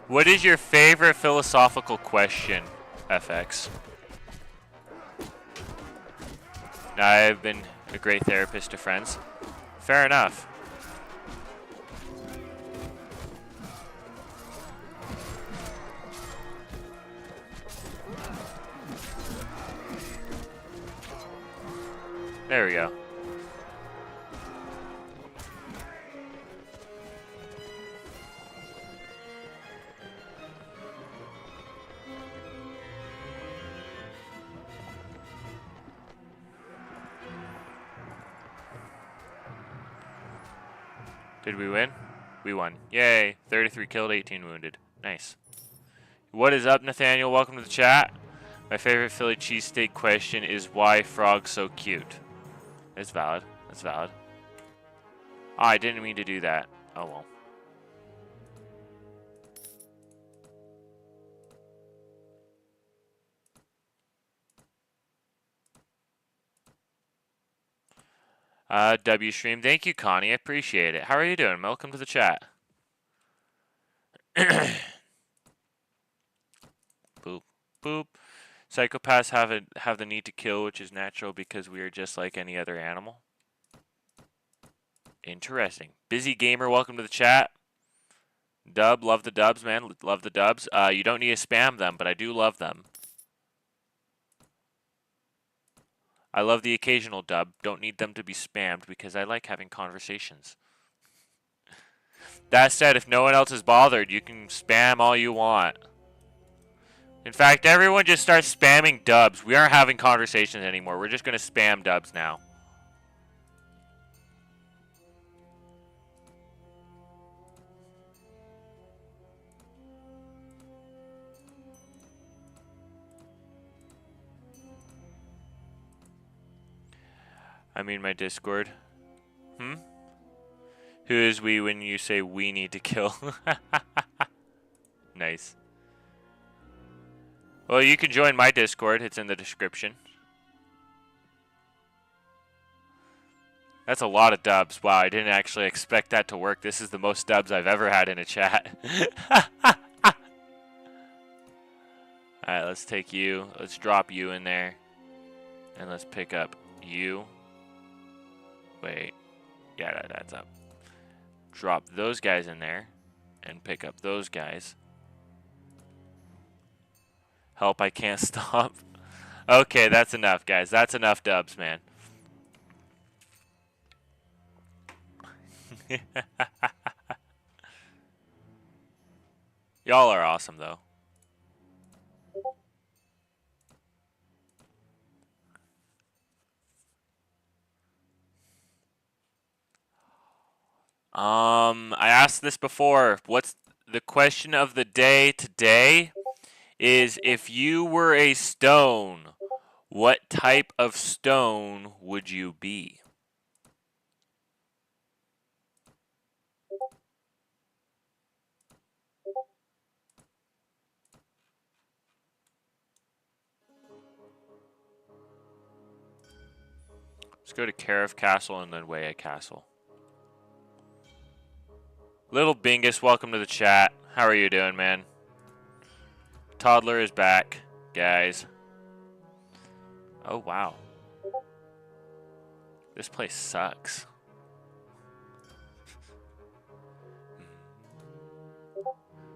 What is your favorite philosophical question, FX? Now, I've been a great therapist to friends. Fair enough. There we go. Did we win? We won. Yay. 33 killed, 18 wounded. Nice. What is up, Nathaniel? Welcome to the chat. My favorite Philly cheesesteak question is why frogs so cute? It's valid. That's valid. Oh, I didn't mean to do that. Oh well. W stream. Thank you, Connie. I appreciate it. How are you doing? Welcome to the chat. Boop. Boop. Psychopaths have the need to kill, which is natural because we are just like any other animal. Interesting. Busy Gamer, welcome to the chat. Dub, love the dubs, man. Love the dubs. You don't need to spam them, but I do love them. I love the occasional dub. Don't need them to be spammed because I like having conversations. That said, if no one else is bothered, you can spam all you want. In fact, everyone just starts spamming dubs. We aren't having conversations anymore. We're just going to spam dubs now. I mean my Discord. Hmm? Who is we when you say we need to kill? Nice. Well, you can join my Discord. It's in the description. That's a lot of dubs. Wow, I didn't actually expect that to work. This is the most dubs I've ever had in a chat. Alright, let's take you. Let's drop you in there. And let's pick up you. Wait. Yeah, that adds up. Drop those guys in there. And pick up those guys. Help, I can't stop. Okay, that's enough, guys. That's enough dubs, man. Y'all are awesome, though. I asked this before. What's the question of the day today? Is if you were a stone, what type of stone would you be? Let's go to Carif Castle and then Weya Castle. Little Bingus, welcome to the chat. How are you doing, man? Toddler is back, guys. Oh, wow. This place sucks.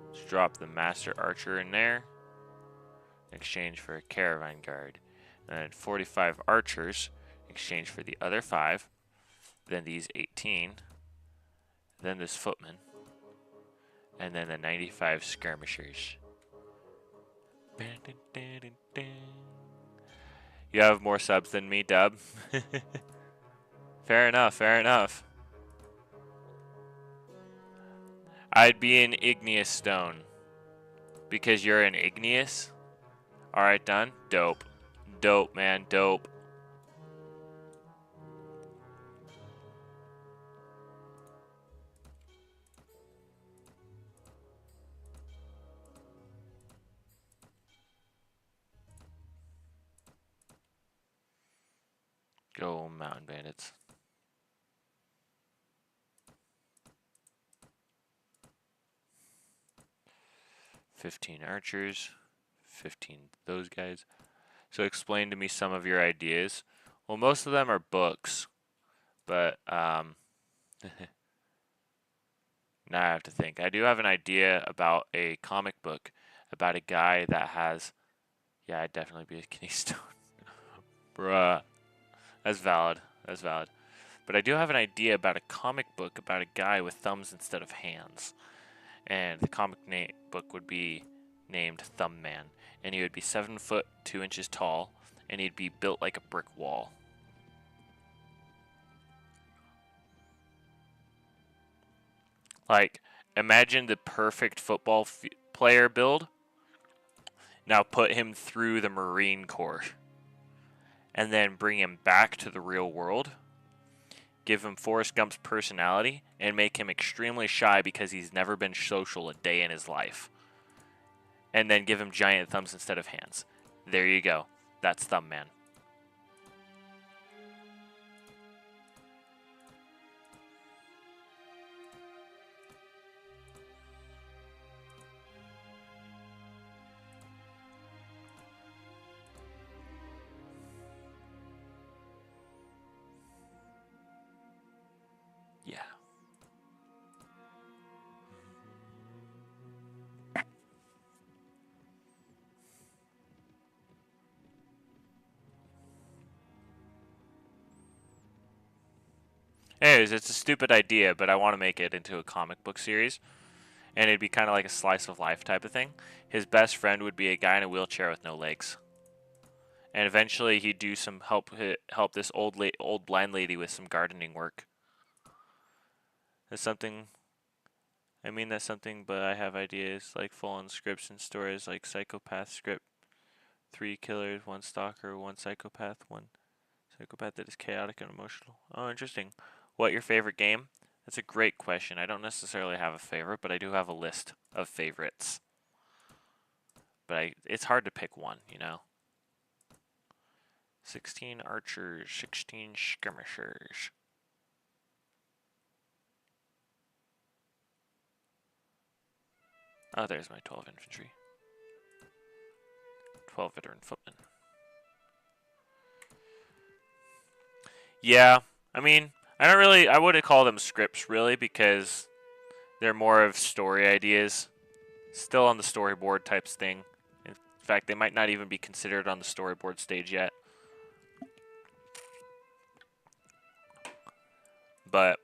Let's drop the Master Archer in there. In exchange for a Caravan Guard. And 45 Archers in exchange for the other 5. Then these 18. Then this Footman. And then the 95 Skirmishers. You have more subs than me, Dub. Fair enough, fair enough. I'd be an igneous stone. Because you're an igneous? Alright, done. Dope. Dope, man. Dope. Go, Mountain Bandits. $15 archers. 15 those guys. So explain to me some of your ideas. Well, most of them are books. But, now I have to think. I do have an idea about a comic book about a guy that has... Yeah, I'd definitely be a kidney stone. Bruh. That's valid. That's valid. But I do have an idea about a comic book about a guy with thumbs instead of hands. And the comic book would be named Thumb Man. And he would be 7 foot 2 inches tall. And he'd be built like a brick wall. Like, imagine the perfect football player build. Now put him through the Marine Corps. And then bring him back to the real world. Give him Forrest Gump's personality. And make him extremely shy because he's never been social a day in his life. And then give him giant thumbs instead of hands. There you go. That's Thumb Man. Yeah. Anyways, it's a stupid idea, but I want to make it into a comic book series. And it'd be kind of like a slice of life type of thing. His best friend would be a guy in a wheelchair with no legs. And eventually he'd do some help this old blind lady with some gardening work. That's something... I mean, that's something, but I have ideas like full-on scripts and stories like Psychopath script. 3 killers, 1 stalker, 1 psychopath, 1 Psychopath that is chaotic and emotional. Oh, interesting. What your favorite game? That's a great question. I don't necessarily have a favorite, but I do have a list of favorites. But it's hard to pick one, you know? 16 archers, 16 skirmishers. Oh, there's my 12 infantry. 12 veteran footmen. Yeah, I mean, I wouldn't call them scripts really because they're more of story ideas. Still on the storyboard types thing. In fact, they might not even be considered on the storyboard stage yet. But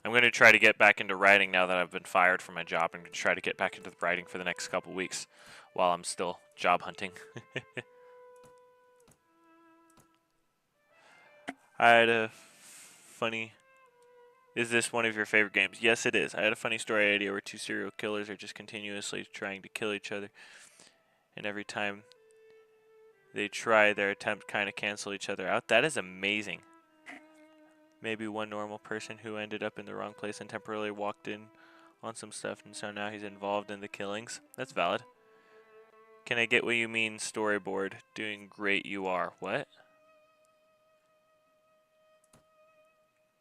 I'm going to try to get back into writing now that I've been fired from my job. I'm going to try to get back into the writing for the next couple weeks while I'm still job hunting. I had a funny... Is this one of your favorite games? Yes, it is. I had a funny story idea where two serial killers are just continuously trying to kill each other. And every time they try, their attempt kind of cancel each other out. That is amazing. Maybe one normal person who ended up in the wrong place and temporarily walked in on some stuff, and so now he's involved in the killings. That's valid. Can I get what you mean, storyboard? Doing great you are. What?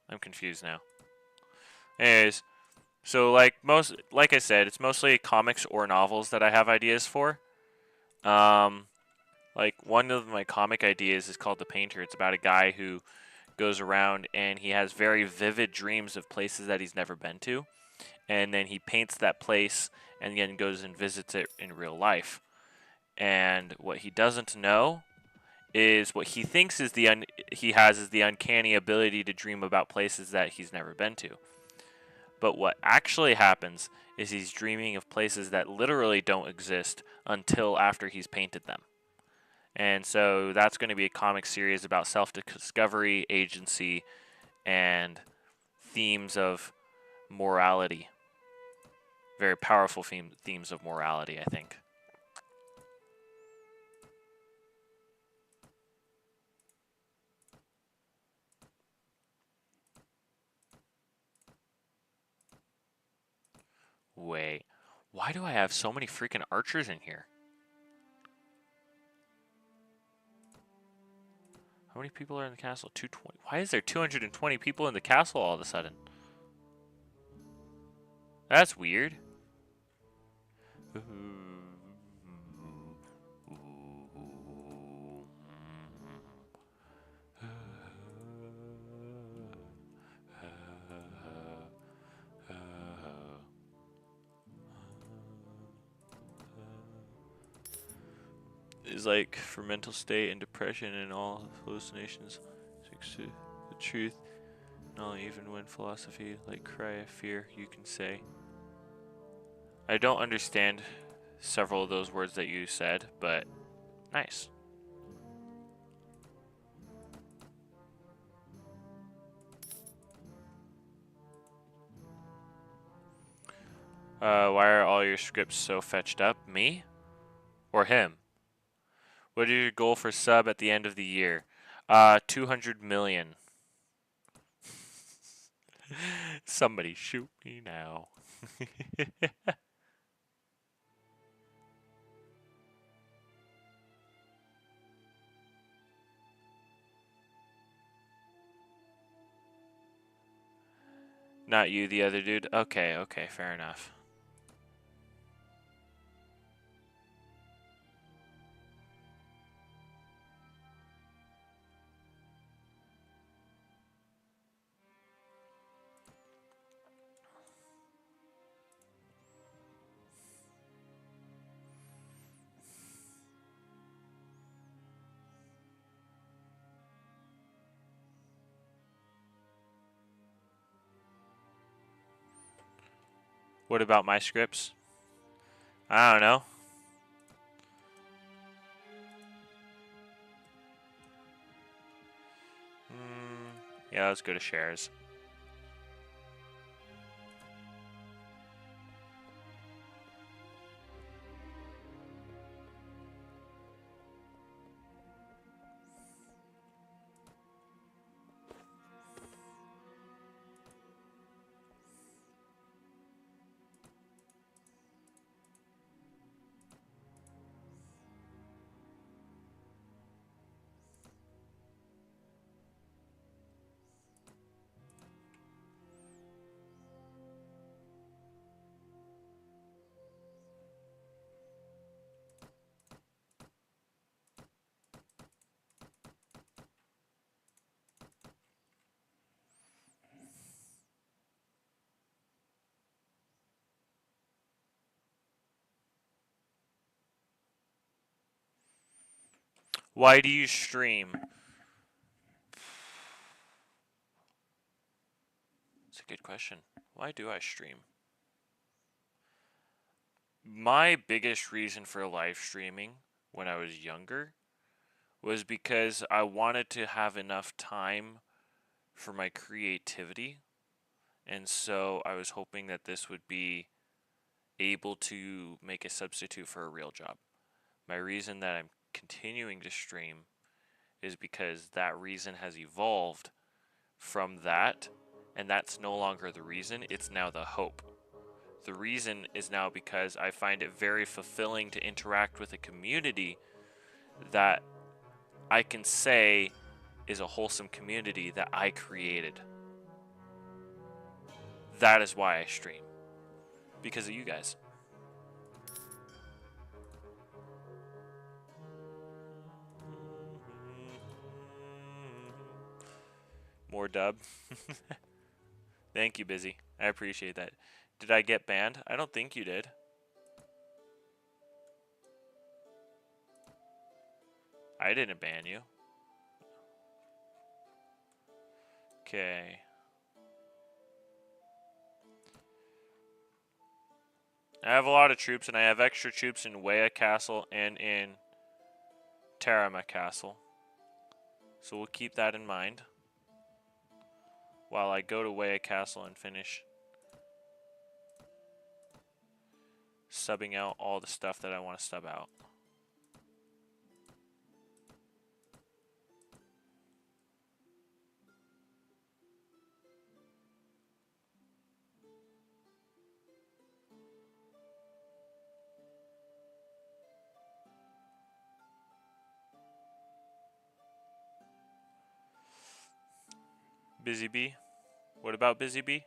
I'm confused now. Anyways, so like I said, it's mostly comics or novels that I have ideas for. Like one of my comic ideas is called The Painter. It's about a guy who goes around and he has very vivid dreams of places that he's never been to, and then he paints that place and then goes and visits it in real life. And what he doesn't know is what he thinks is he has the uncanny ability to dream about places that he's never been to. But what actually happens is he's dreaming of places that literally don't exist until after he's painted them. And so that's going to be a comic series about self-discovery, agency, and themes of morality. Very powerful themes of morality, I think. Wait, why do I have so many freaking archers in here? How many people are in the castle? 220. Why is there 220 people in the castle all of a sudden? That's weird. Is like for mental state and depression and all hallucinations. Seeks to the truth. Not even when philosophy, like cry of fear, you can say. I don't understand several of those words that you said, but nice. Why are all your scripts so fetched up? Me? Or him? What is your goal for sub at the end of the year? 200 million. Somebody shoot me now. Not you, the other dude. Okay, okay, fair enough. What about my scripts? I don't know. Yeah, let's go to shares. Why do you stream? It's a good question. Why do I stream? My biggest reason for live streaming when I was younger was because I wanted to have enough time for my creativity. And so I was hoping that this would be able to make a substitute for a real job. My reason that I'm continuing to stream is because that reason has evolved from that, and that's no longer the reason, it's now the hope. The reason is now because I find it very fulfilling to interact with a community that I can say is a wholesome community that I created. That is why I stream. Because of you guys. More dub. Thank you, Busy. I appreciate that. Did I get banned? I don't think you did. I didn't ban you. Okay. I have a lot of troops, and I have extra troops in Wea Castle and in Terama Castle. So we'll keep that in mind while I go to Wea Castle and finish subbing out all the stuff that I want to sub out. Busy Bee? What about Busy Bee?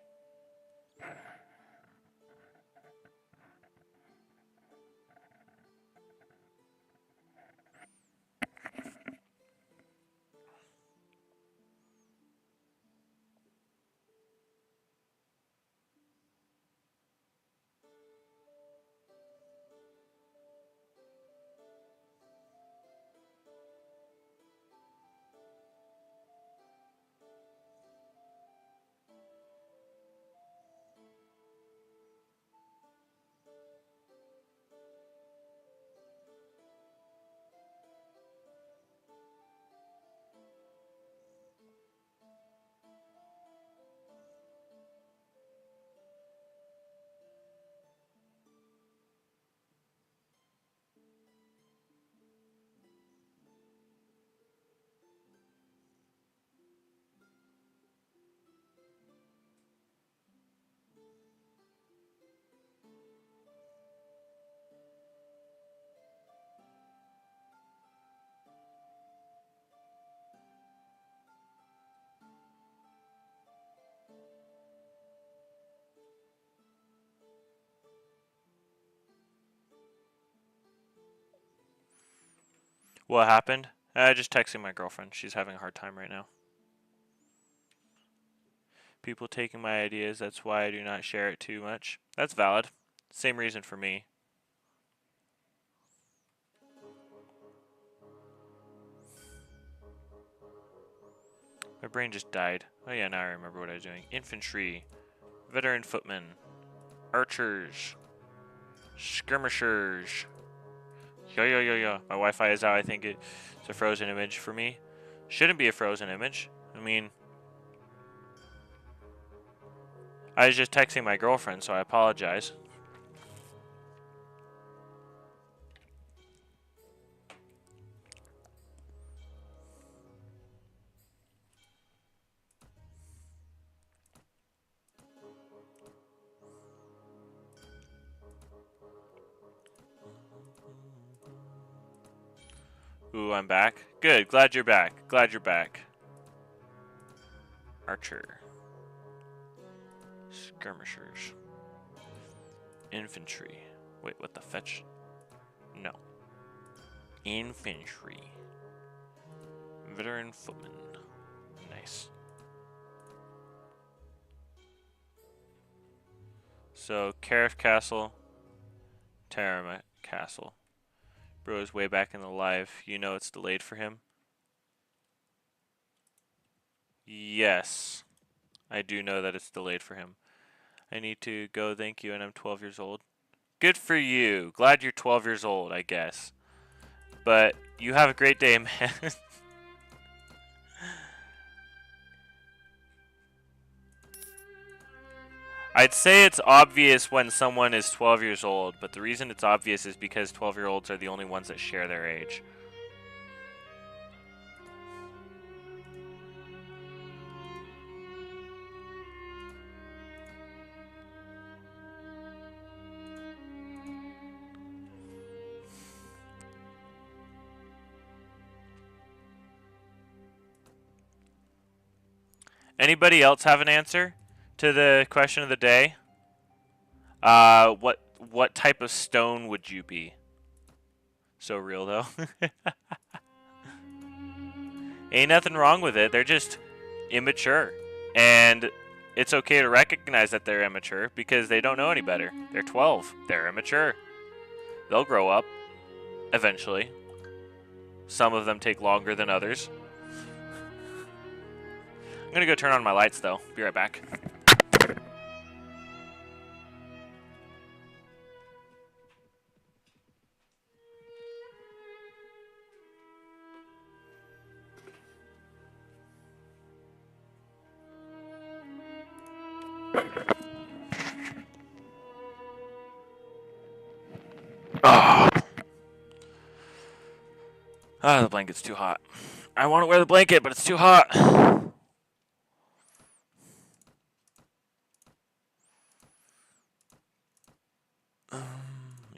What happened? I just texting my girlfriend. She's having a hard time right now. People taking my ideas, that's why I do not share it too much. That's valid. Same reason for me. My brain just died. Oh yeah, now I remember what I was doing. Infantry, veteran footmen, archers, skirmishers. Yo. My Wi-Fi is out. I think it's a frozen image for me. Shouldn't be a frozen image. I mean, I was just texting my girlfriend, so I apologize. Ooh, I'm back. Good. Glad you're back. Glad you're back. Archer. Skirmishers. Infantry. Wait, what the fetch? No. Infantry. Veteran footman. Nice. So, Carif Castle, Terama Castle. Bro is way back in the live. You know it's delayed for him. Yes. I do know that it's delayed for him. I need to go, thank you, and I'm 12 years old. Good for you. Glad you're 12 years old, I guess. But you have a great day, man. I'd say it's obvious when someone is 12 years old, but the reason it's obvious is because 12-year-olds are the only ones that share their age. Anybody else have an answer to the question of the day? What type of stone would you be? So real though. Ain't nothing wrong with it. They're just immature. And it's okay to recognize that they're immature because they don't know any better. They're 12. They're immature. They'll grow up eventually. Some of them take longer than others. I'm gonna go turn on my lights though. Be right back. Ah, the blanket's too hot. I want to wear the blanket, but it's too hot.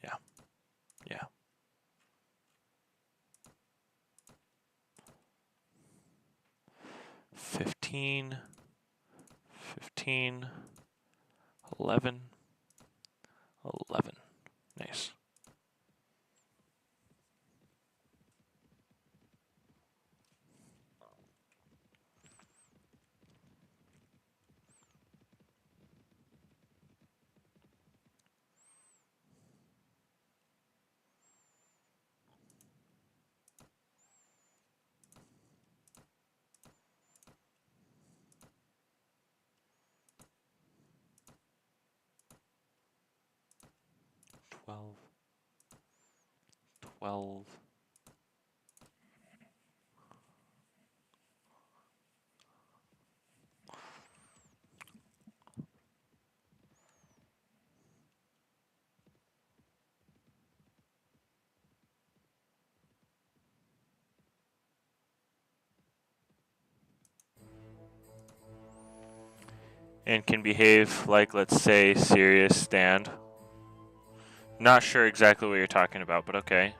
Yeah. Yeah. $15, 11, 11. Nice. Twelve. And can behave like, let's say, serious stand. Not sure exactly what you're talking about, but okay.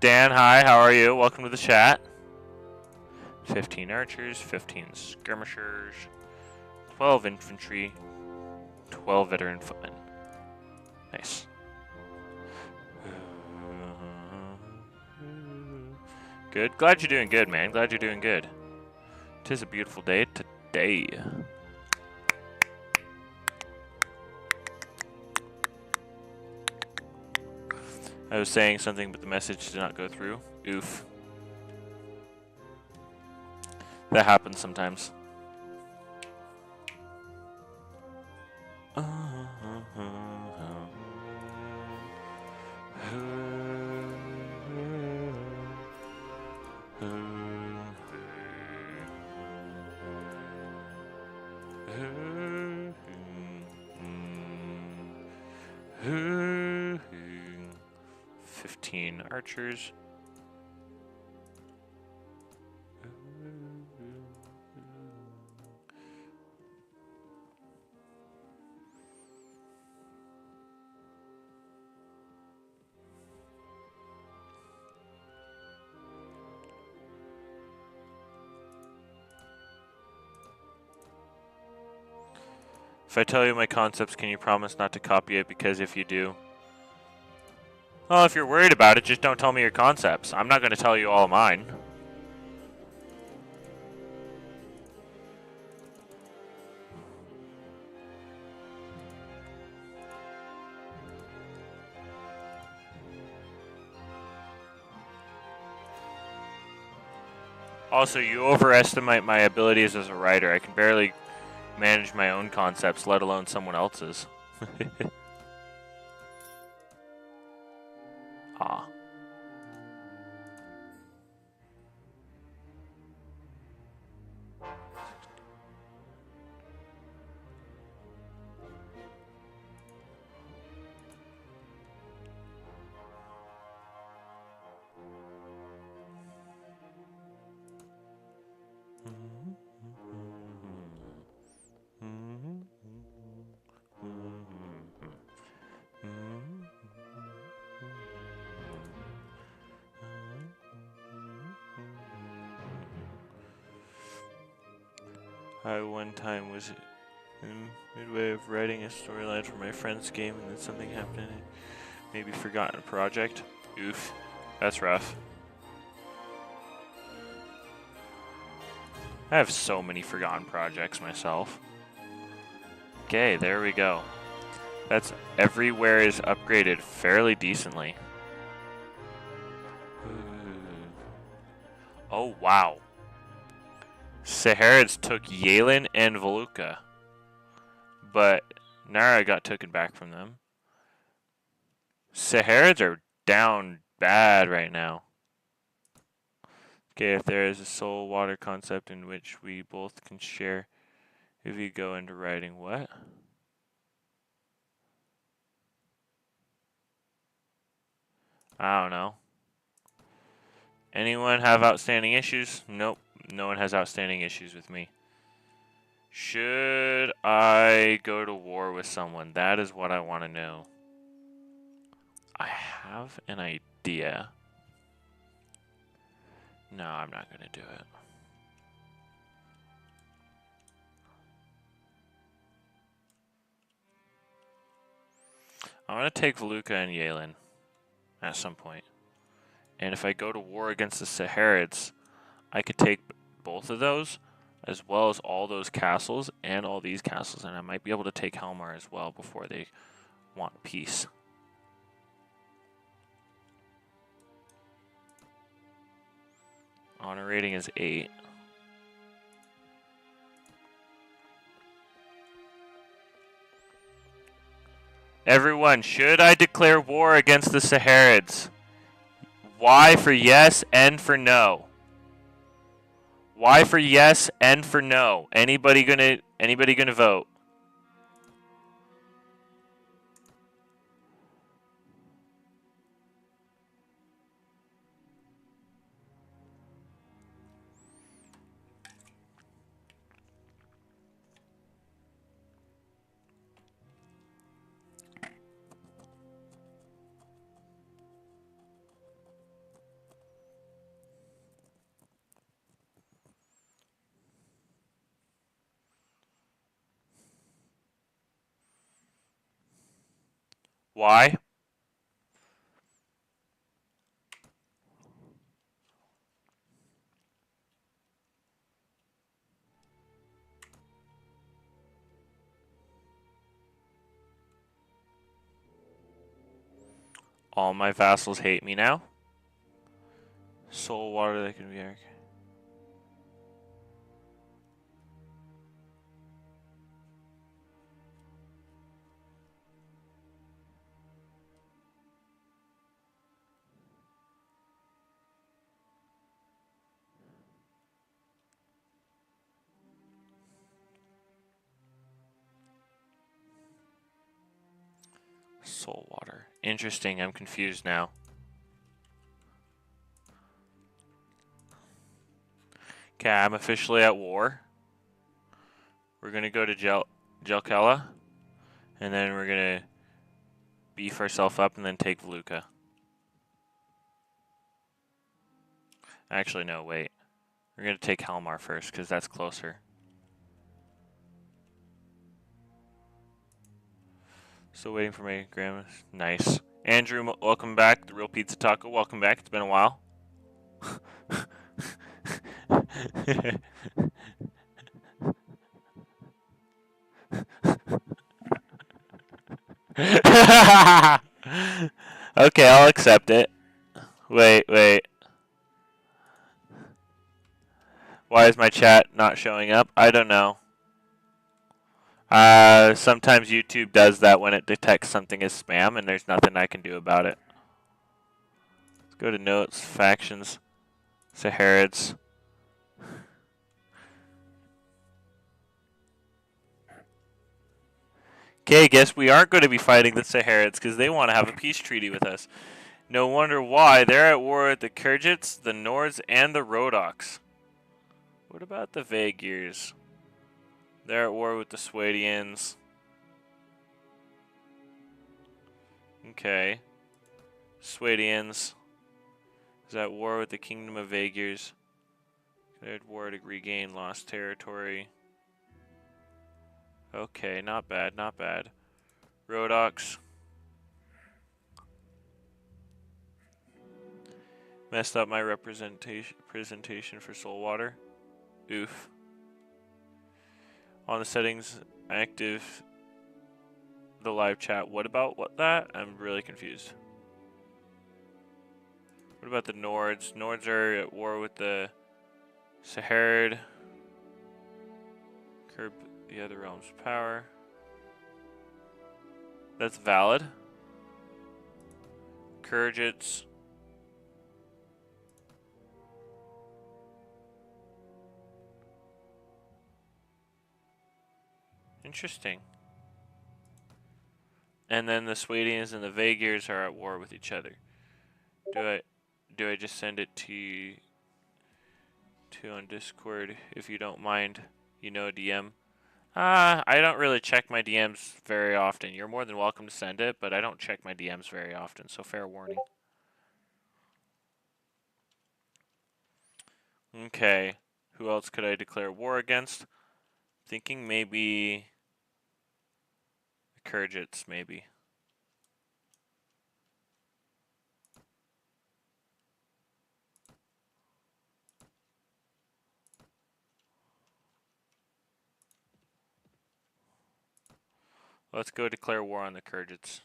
Dan, hi, how are you? Welcome to the chat. 15 archers, 15 skirmishers, 12 infantry, 12 veteran footmen. Nice. Good. Glad you're doing good, man. Glad you're doing good. 'Tis a beautiful day today. I was saying something, but the message did not go through. Oof. That happens sometimes. Archers. If I tell you my concepts, can you promise not to copy it? Because if you do... Well, if you're worried about it, just don't tell me your concepts. I'm not going to tell you all mine. Also, you overestimate my abilities as a writer. I can barely manage my own concepts, let alone someone else's. Ah. I one time was in midway of writing a storyline for my friend's game, and then something happened and it maybe forgotten a project. Oof, that's rough. I have so many forgotten projects myself. Okay, there we go. That's everywhere is upgraded fairly decently. Oh, wow. Saharids took Yalen and Voluka, but Nara got taken back from them. Saharids are down bad right now. Okay, if there is a soul water concept in which we both can share, if you go into writing what? I don't know. Anyone have outstanding issues? Nope. No one has outstanding issues with me. Should I go to war with someone? That is what I want to know. I have an idea. No, I'm not going to do it. I'm going to take Voluka and Yalen at some point. And if I go to war against the Saharids, I could take both of those, as well as all those castles and all these castles, and I might be able to take Helmar as well before they want peace. Honor rating is 8. Everyone, should I declare war against the Saharids? Y for yes, N for no. Y for yes, N for no. Anybody gonna vote? Why? All my vassals hate me now. Soul water that can be Eric. Soul water. Interesting, I'm confused now. Okay, I'm officially at war. We're gonna go to Jelkela, and then we're gonna beef ourselves up and then take Voluka. Actually, no, wait. We're gonna take Helmar first, because that's closer. Still waiting for my grandma. Nice. Andrew, welcome back. The Real Pizza Taco, welcome back. It's been a while. Okay, I'll accept it. Wait. Why is my chat not showing up? I don't know. Sometimes YouTube does that when it detects something as spam, and there's nothing I can do about it. Let's go to notes, factions, Saharids. Okay, guess we aren't going to be fighting the Saharids because they want to have a peace treaty with us. No wonder why. They're at war with the Khergits, the Nords, and the Rhodoks. What about the Vaegirs? They're at war with the Swadians. Okay. Swadians is at war with the Kingdom of Vaegirs. They're at war to regain lost territory. Okay, not bad, not bad. Rhodoks. Messed up my presentation for Soulwater. Oof. On the settings, active the live chat. What about that? I'm really confused. What about the Nords? Nords are at war with the Saharid. Curb the other realm's power. That's valid. Khergits. Interesting. And then the Swadians and the Vaegirs are at war with each other. Do I just send it to on Discord if you don't mind, DM? I don't really check my DMs very often. You're more than welcome to send it, but I don't check my DMs very often, so fair warning. Okay. Who else could I declare war against? Thinking maybe the Khergits, maybe. Let's go declare war on the Khergits.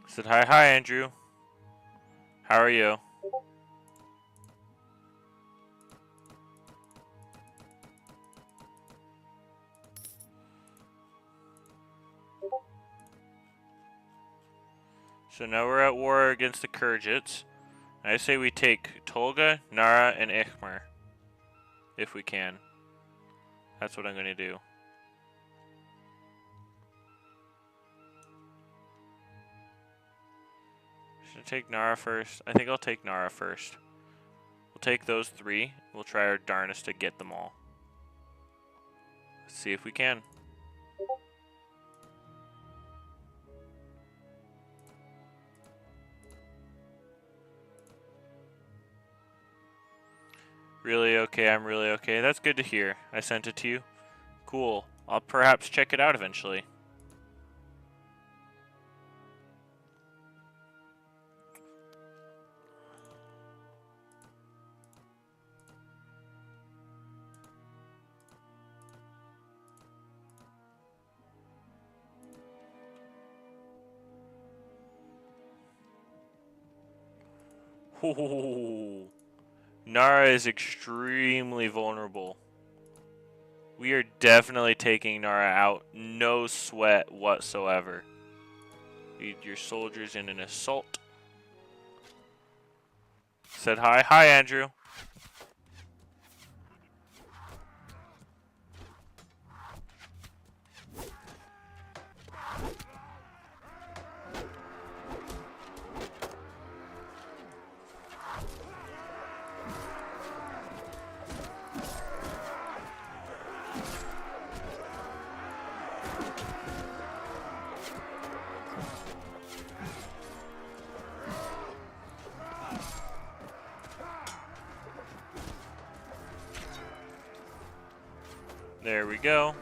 Said hi Andrew. How are you? So now we're at war against the Khergits. I say we take Tolga, Nara, and Ichmer. If we can. That's what I'm going to do. Should I take Nara first? I think I'll take Nara first. We'll take those three. We'll try our darnest to get them all. Let's see if we can. Really okay, I'm really okay. That's good to hear. I sent it to you. Cool. I'll perhaps check it out eventually. Ooh. Nara is extremely vulnerable. We are definitely taking Nara out. No sweat whatsoever. Lead your soldiers in an assault. Said hi. Hi, Andrew. There we go.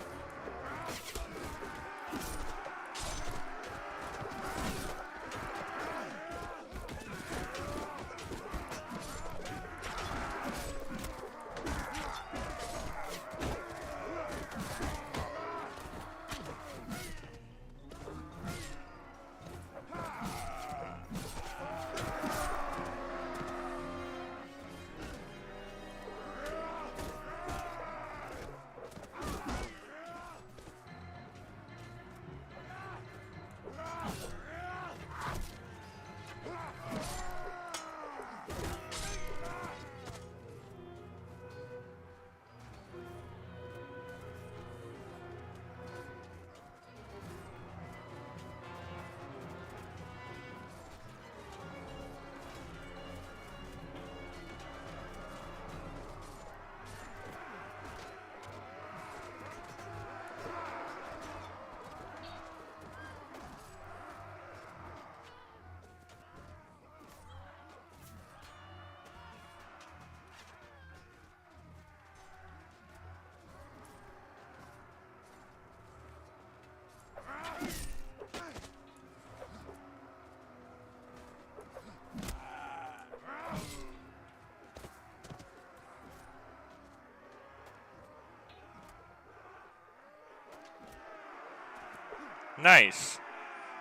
Nice.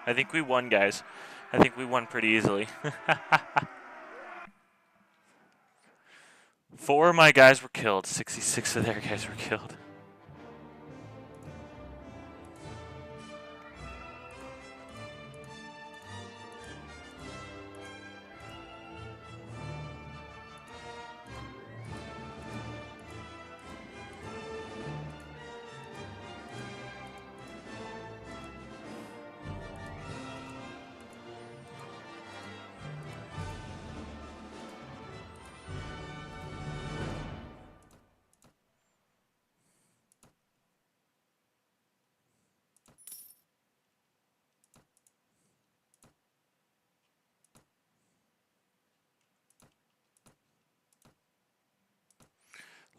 I think we won, guys. I think we won pretty easily. 4 of my guys were killed. 66 of their guys were killed.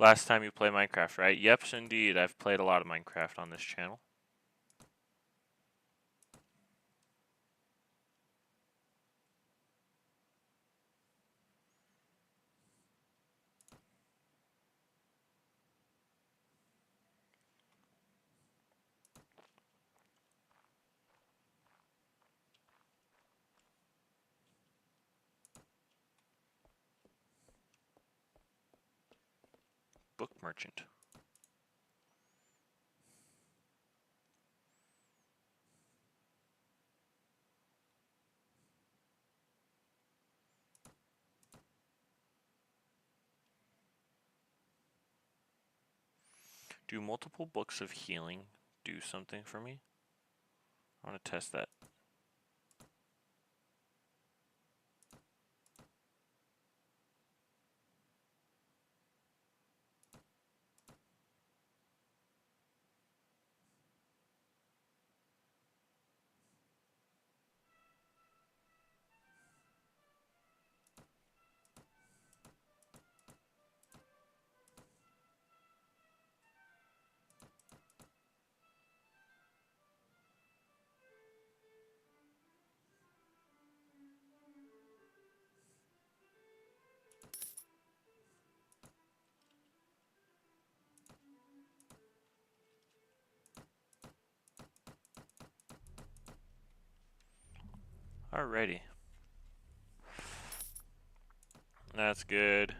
Last time you play Minecraft, right? Yep, indeed. I've played a lot of Minecraft on this channel. Book merchant. Do multiple books of healing do something for me? I want to test that. Alrighty. That's good.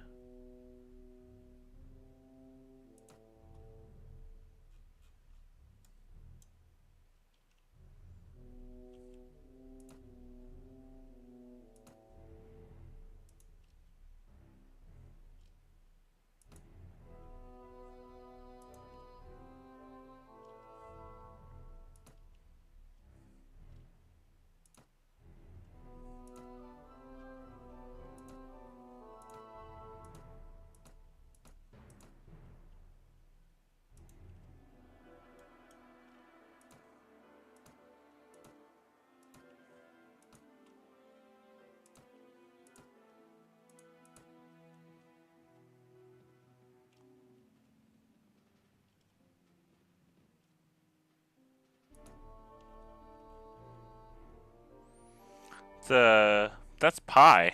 That's pie.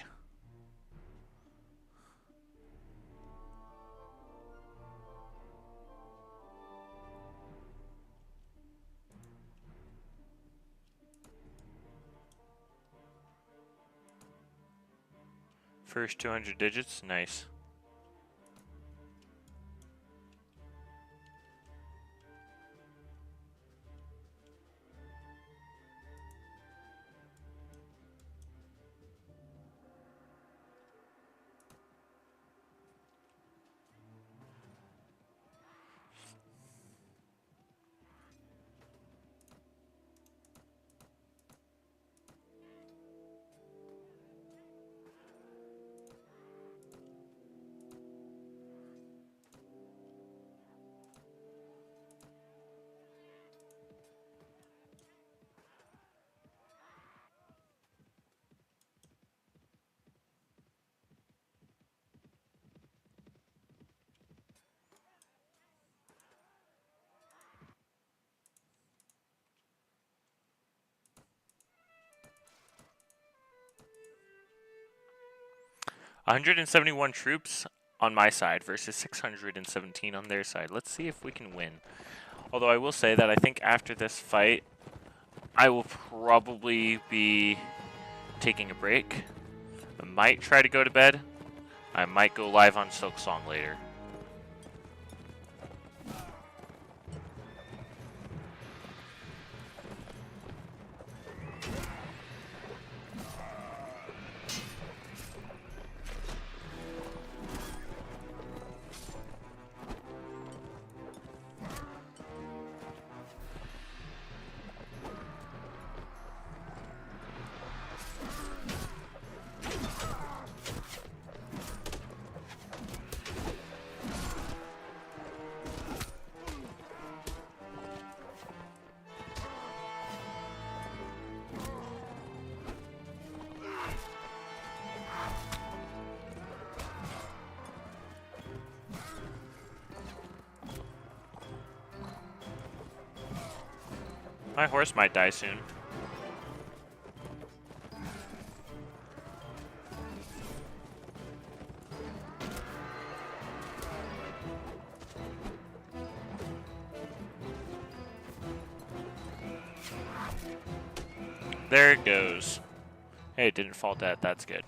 First 200 digits, nice. $171 troops on my side versus 617 on their side. Let's see if we can win. Although I will say that I think after this fight, I will probably be taking a break. I might try to go to bed. I might go live on Silksong later. My horse might die soon. There it goes. Hey, it didn't fall dead. That's good.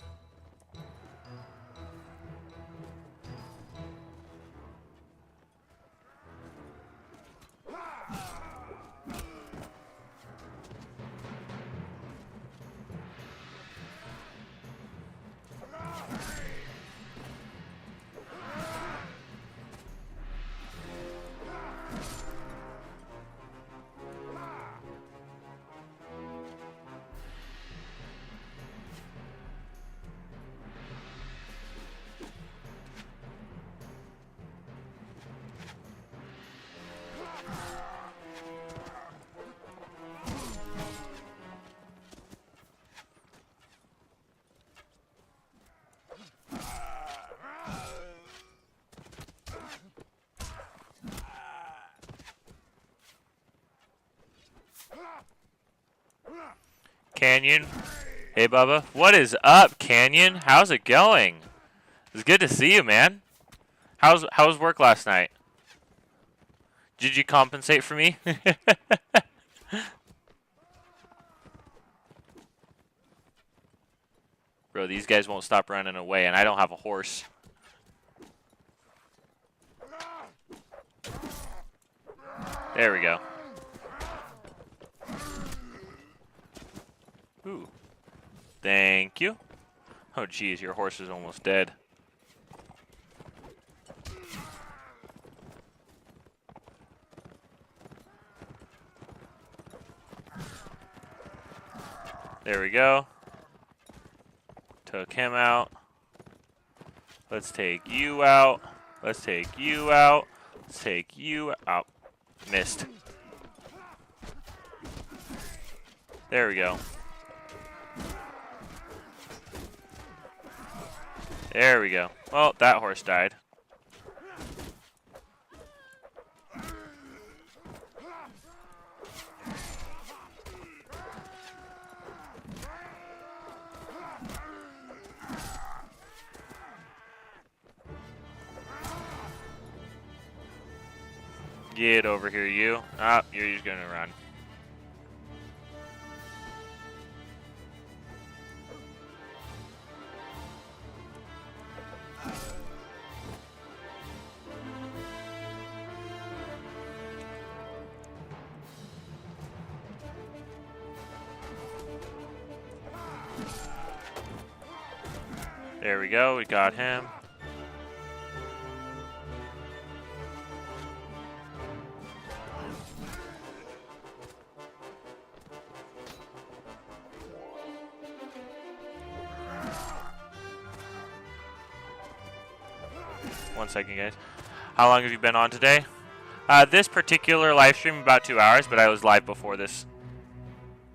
Canyon. Hey, Bubba. What is up, Canyon? How's it going? It's good to see you, man. How's work last night? Did you compensate for me? Bro, these guys won't stop running away, and I don't have a horse. There we go. Ooh. Thank you. Oh, geez, your horse is almost dead. There we go. Took him out. Let's take you out. Let's take you out. Let's take you out. Missed. There we go. There we go. Well, that horse died. Get over here, you. Ah, you're just gonna run. There we go, we got him. One second, guys. How long have you been on today? This particular live stream about 2 hours, but I was live before this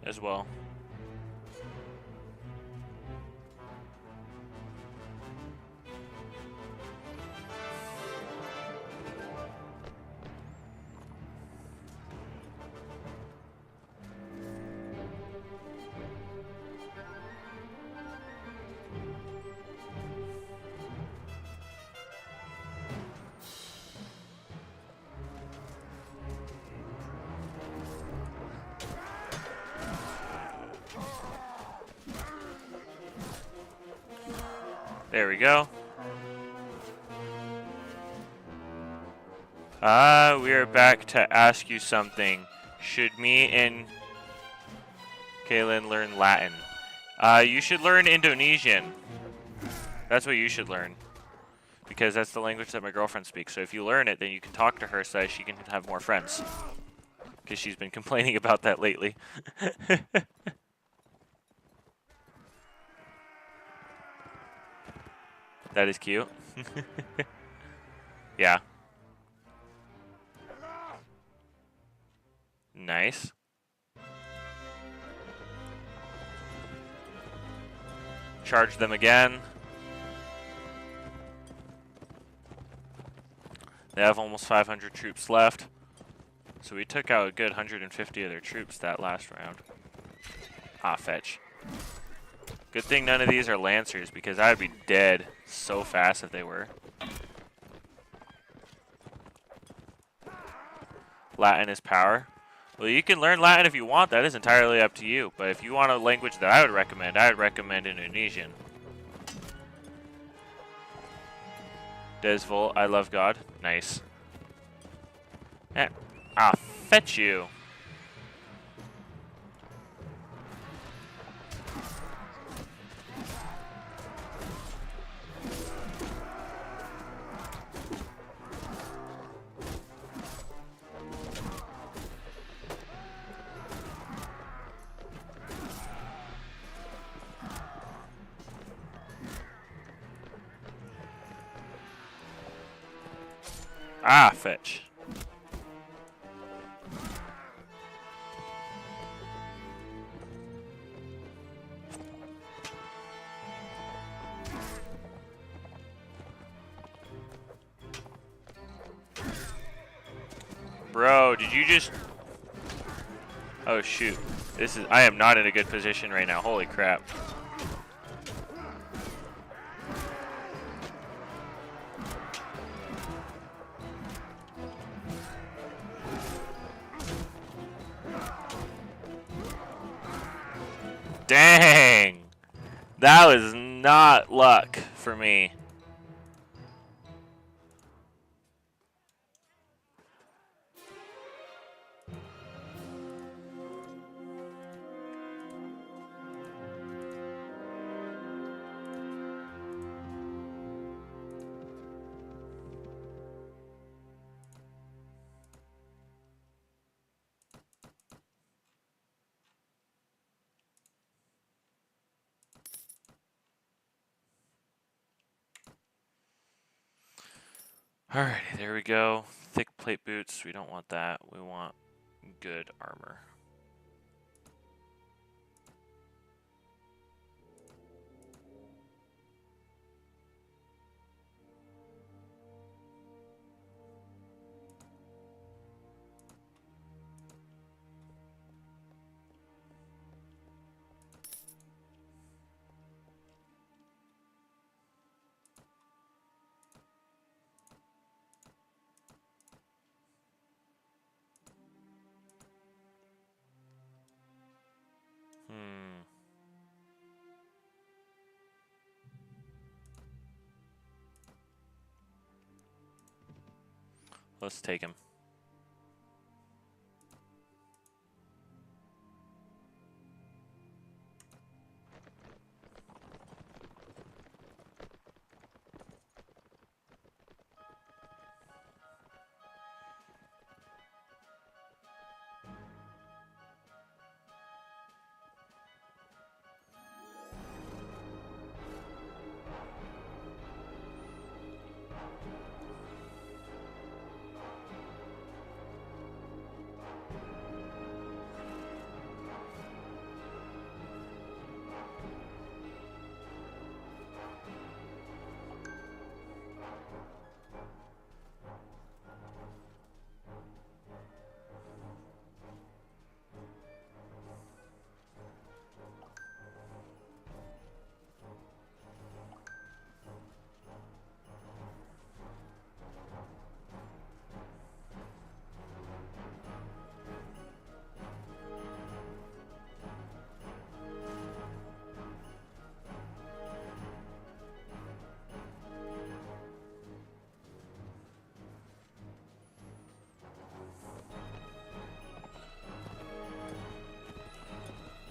as well. There we go. We are back to ask you something. Should me and Kaylin learn Latin? You should learn Indonesian. That's what you should learn. Because that's the language that my girlfriend speaks. So if you learn it, then you can talk to her so that she can have more friends. Because she's been complaining about that lately. That is cute. Yeah. Nice. Charge them again. They have almost 500 troops left. So we took out a good 150 of their troops that last round. Ah, fetch. Good thing none of these are Lancers, because I would be dead so fast if they were. Latin is power. Well, you can learn Latin if you want. That is entirely up to you. But if you want a language that I would recommend Indonesian. Desvol, I love God. Nice. Eh. Ah, fetch you. Ah, fetch. Bro, did you just... Oh, shoot. I am not in a good position right now. Holy crap. Dang! That was not luck for me. Alrighty, there we go. Thick plate boots. We don't want that. We want good armor. Let's take him.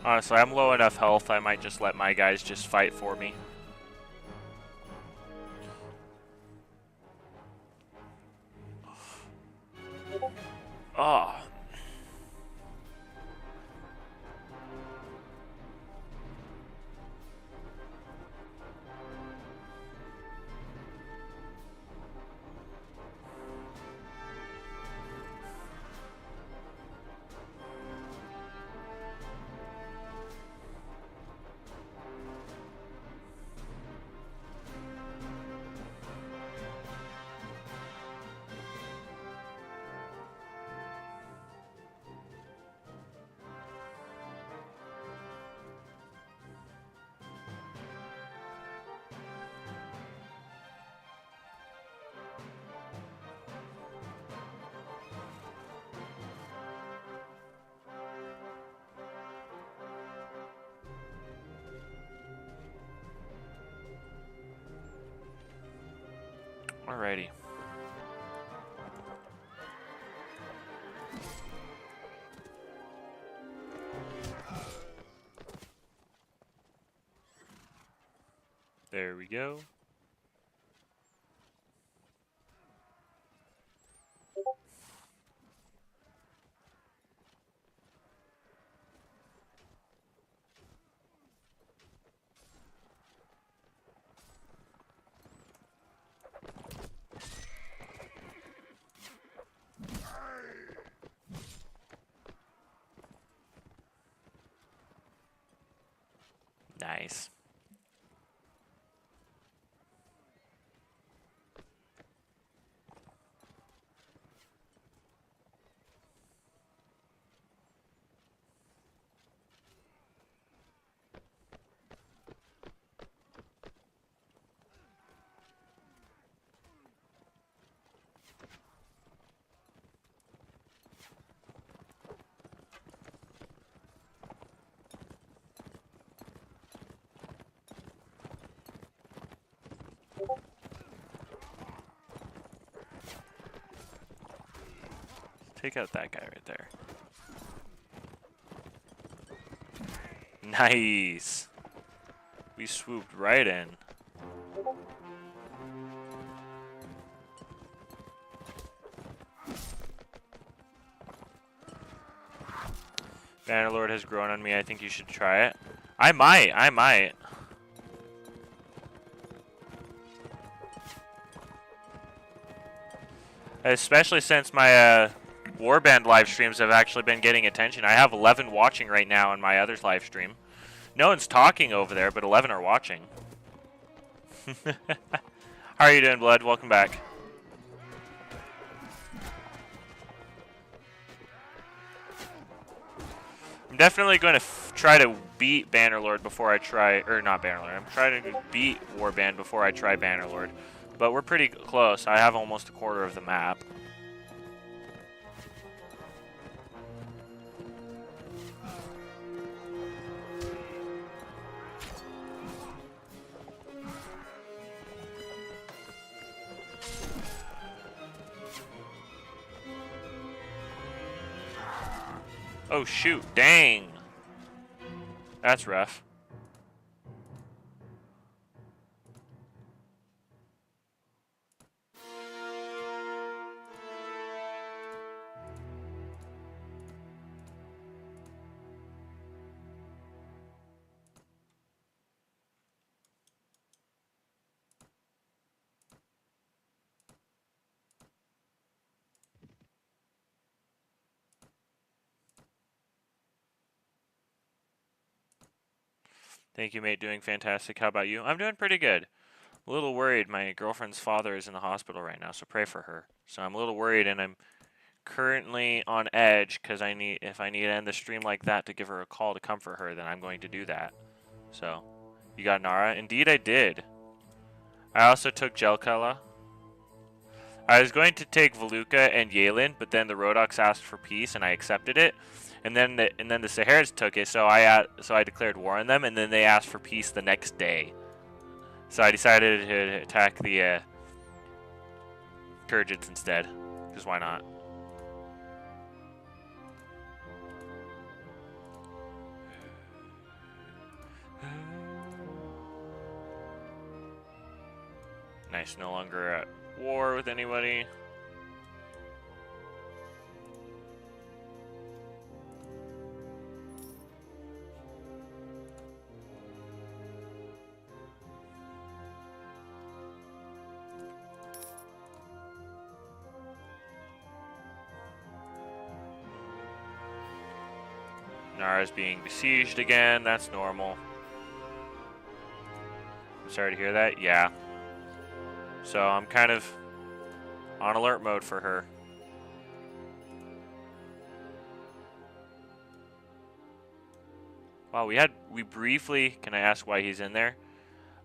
Honestly, I'm low enough health, I might just let my guys just fight for me. Oh. Alrighty. There we go. Nice. Take out that guy right there. Nice. We swooped right in. Bannerlord has grown on me. I think you should try it. I might. Especially since my Warband live streams have actually been getting attention. I have 11 watching right now on my other live stream. No one's talking over there, but 11 are watching. How are you doing, Blood? Welcome back. I'm definitely going to try to beat Bannerlord before I try, or not Bannerlord. I'm trying to beat Warband before I try Bannerlord. But we're pretty close. I have almost a quarter of the map. Oh shoot, dang. That's rough. Thank you, mate. Doing fantastic. How about you? I'm doing pretty good. A little worried. My girlfriend's father is in the hospital right now, so pray for her. So I'm a little worried, and I'm currently on edge because if I need to end the stream like that to give her a call to comfort her, then I'm going to do that. So, you got Nara? Indeed, I did. I also took Jelkala. I was going to take Veluca and Yelin, but then the Rodox asked for peace, and I accepted it. And then the Sahars took it, so I declared war on them, and then they asked for peace the next day. So I decided to attack the Kurgits instead, because why not? Nice, no longer at war with anybody. Nara's being besieged again, that's normal. I'm sorry to hear that, yeah. So I'm kind of on alert mode for her. Wow, we briefly, can I ask why he's in there?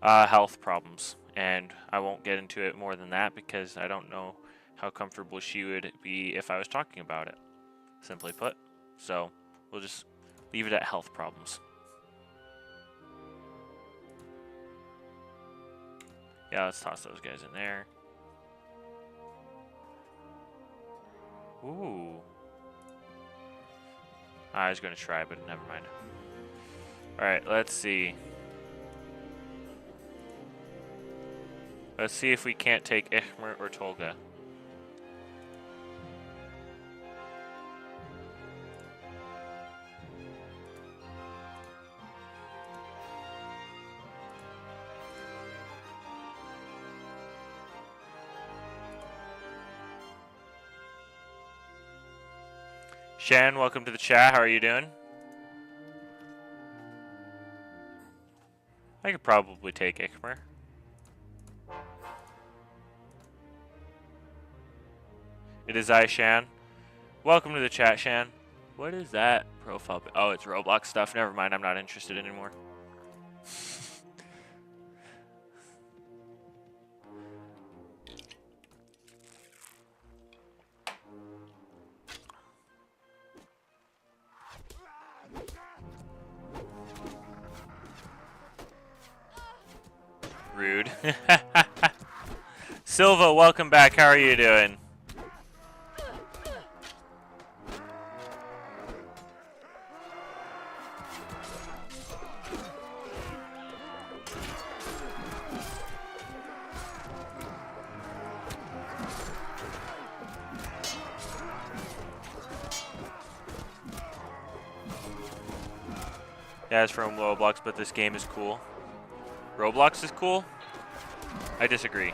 Health problems. And I won't get into it more than that because I don't know how comfortable she would be if I was talking about it, simply put. So we'll just leave it at health problems. Yeah, let's toss those guys in there. Ooh. I was going to try, but never mind. Alright, let's see. Let's see if we can't take Ihmir or Tolga. Shan, welcome to the chat. How are you doing? I could probably take Ihmir. It is I, Shan. Welcome to the chat, Shan. What is that profile? Oh, it's Roblox stuff. Never mind. I'm not interested anymore. Rude. Silva, welcome back. How are you doing? Yeah, it's from Roblox, but this game is cool. Roblox is cool? I disagree.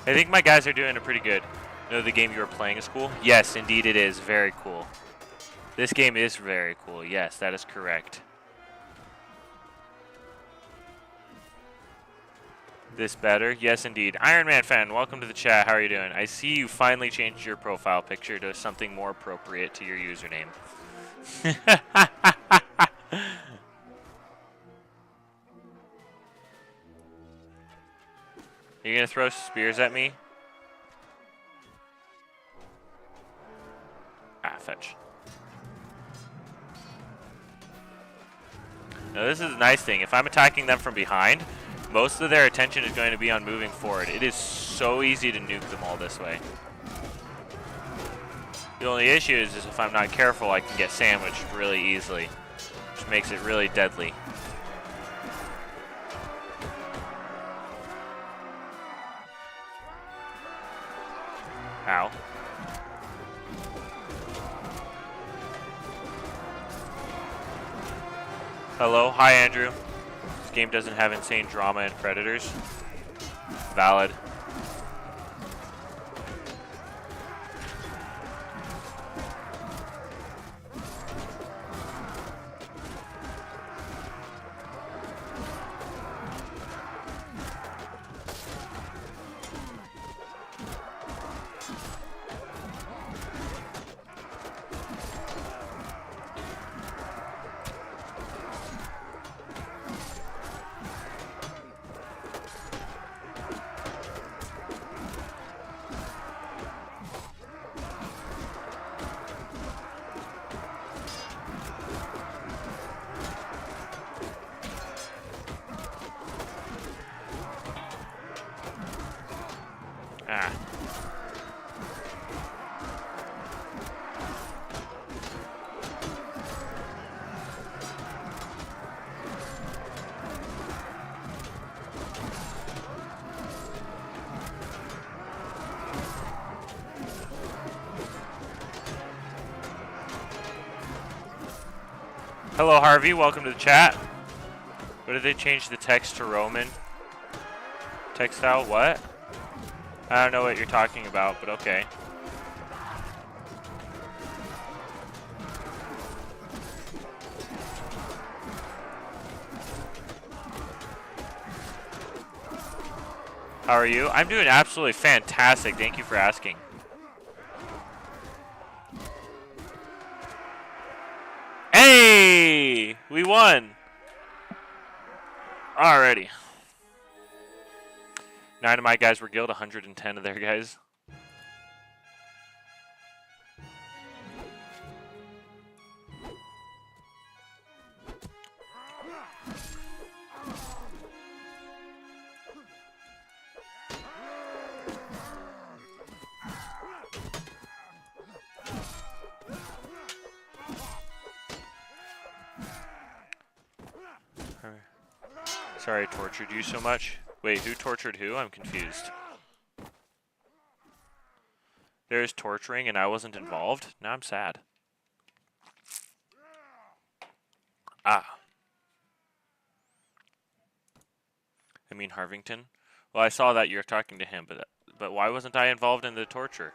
I think my guys are doing it pretty good. Know the game you were playing is cool? Yes, indeed it is. Very cool. This game is very cool. Yes, that is correct. This better? Yes, indeed. Iron Man fan, welcome to the chat. How are you doing? I see you finally changed your profile picture to something more appropriate to your username. gonna throw spears at me? Ah, fetch. Now this is a nice thing. If I'm attacking them from behind, most of their attention is going to be on moving forward. It is so easy to nuke them all this way. The only issue is if I'm not careful, I can get sandwiched really easily, which makes it really deadly. Ow. Hello, hi Andrew. This game doesn't have insane drama and predators. Valid. Ah. Hello, Harvey. Welcome to the chat. What did they change the text to Roman? Text out what? I don't know what you're talking about, but okay. How are you? I'm doing absolutely fantastic. Thank you for asking. Hey! We won! Alrighty. 9 of my guys were guild, 110 of their guys. Sorry I tortured you so much. Wait, who tortured who? I'm confused. There's torturing and I wasn't involved? Now I'm sad. Ah. I mean Harvington? Well, I saw that you're talking to him, but why wasn't I involved in the torture?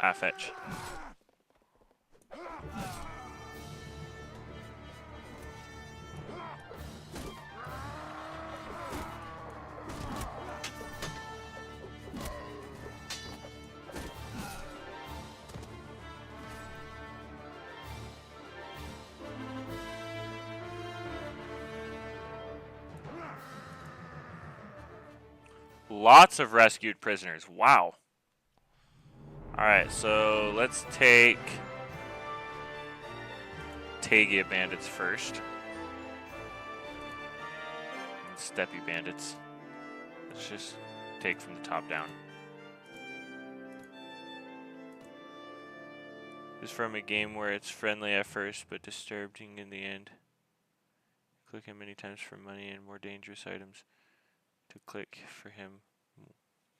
Ah, fetch. Lots of rescued prisoners. Wow. Alright, so let's take Tagia bandits first. And Steppy bandits. Let's just take from the top down. This is from a game where it's friendly at first, but disturbing in the end. Click him many times for money and more dangerous items. To click for him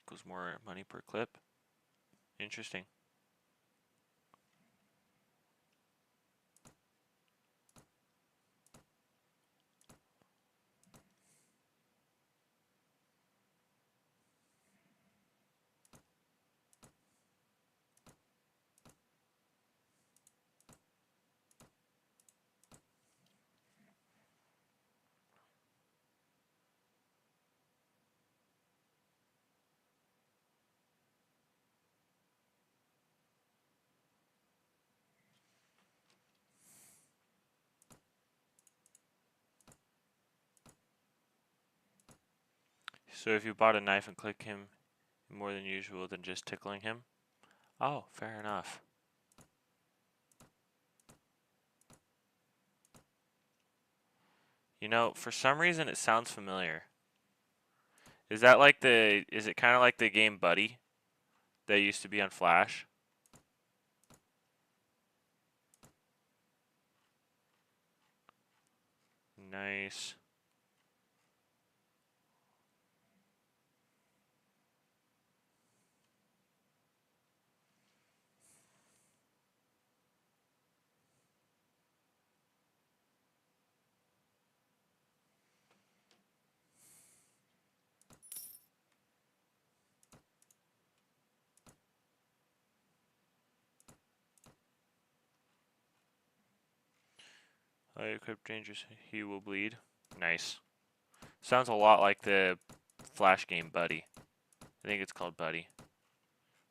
equals more money per clip. Interesting. So if you bought a knife and click him more than usual than just tickling him? Oh, fair enough. You know, for some reason it sounds familiar. Is that like is it kind of like the game Buddy that used to be on Flash? Nice. I equip dangerous. He will bleed. Nice. Sounds a lot like the Flash game Buddy. I think it's called Buddy.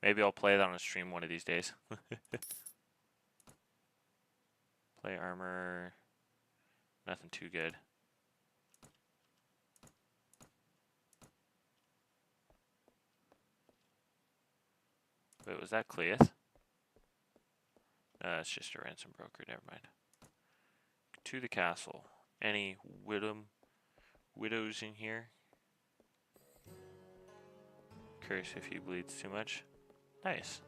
Maybe I'll play that on a stream one of these days. Play armor. Nothing too good. Wait, was that Cleith? It's just a ransom broker, never mind. To the castle. Any widows in here? Curse if he bleeds too much. Nice.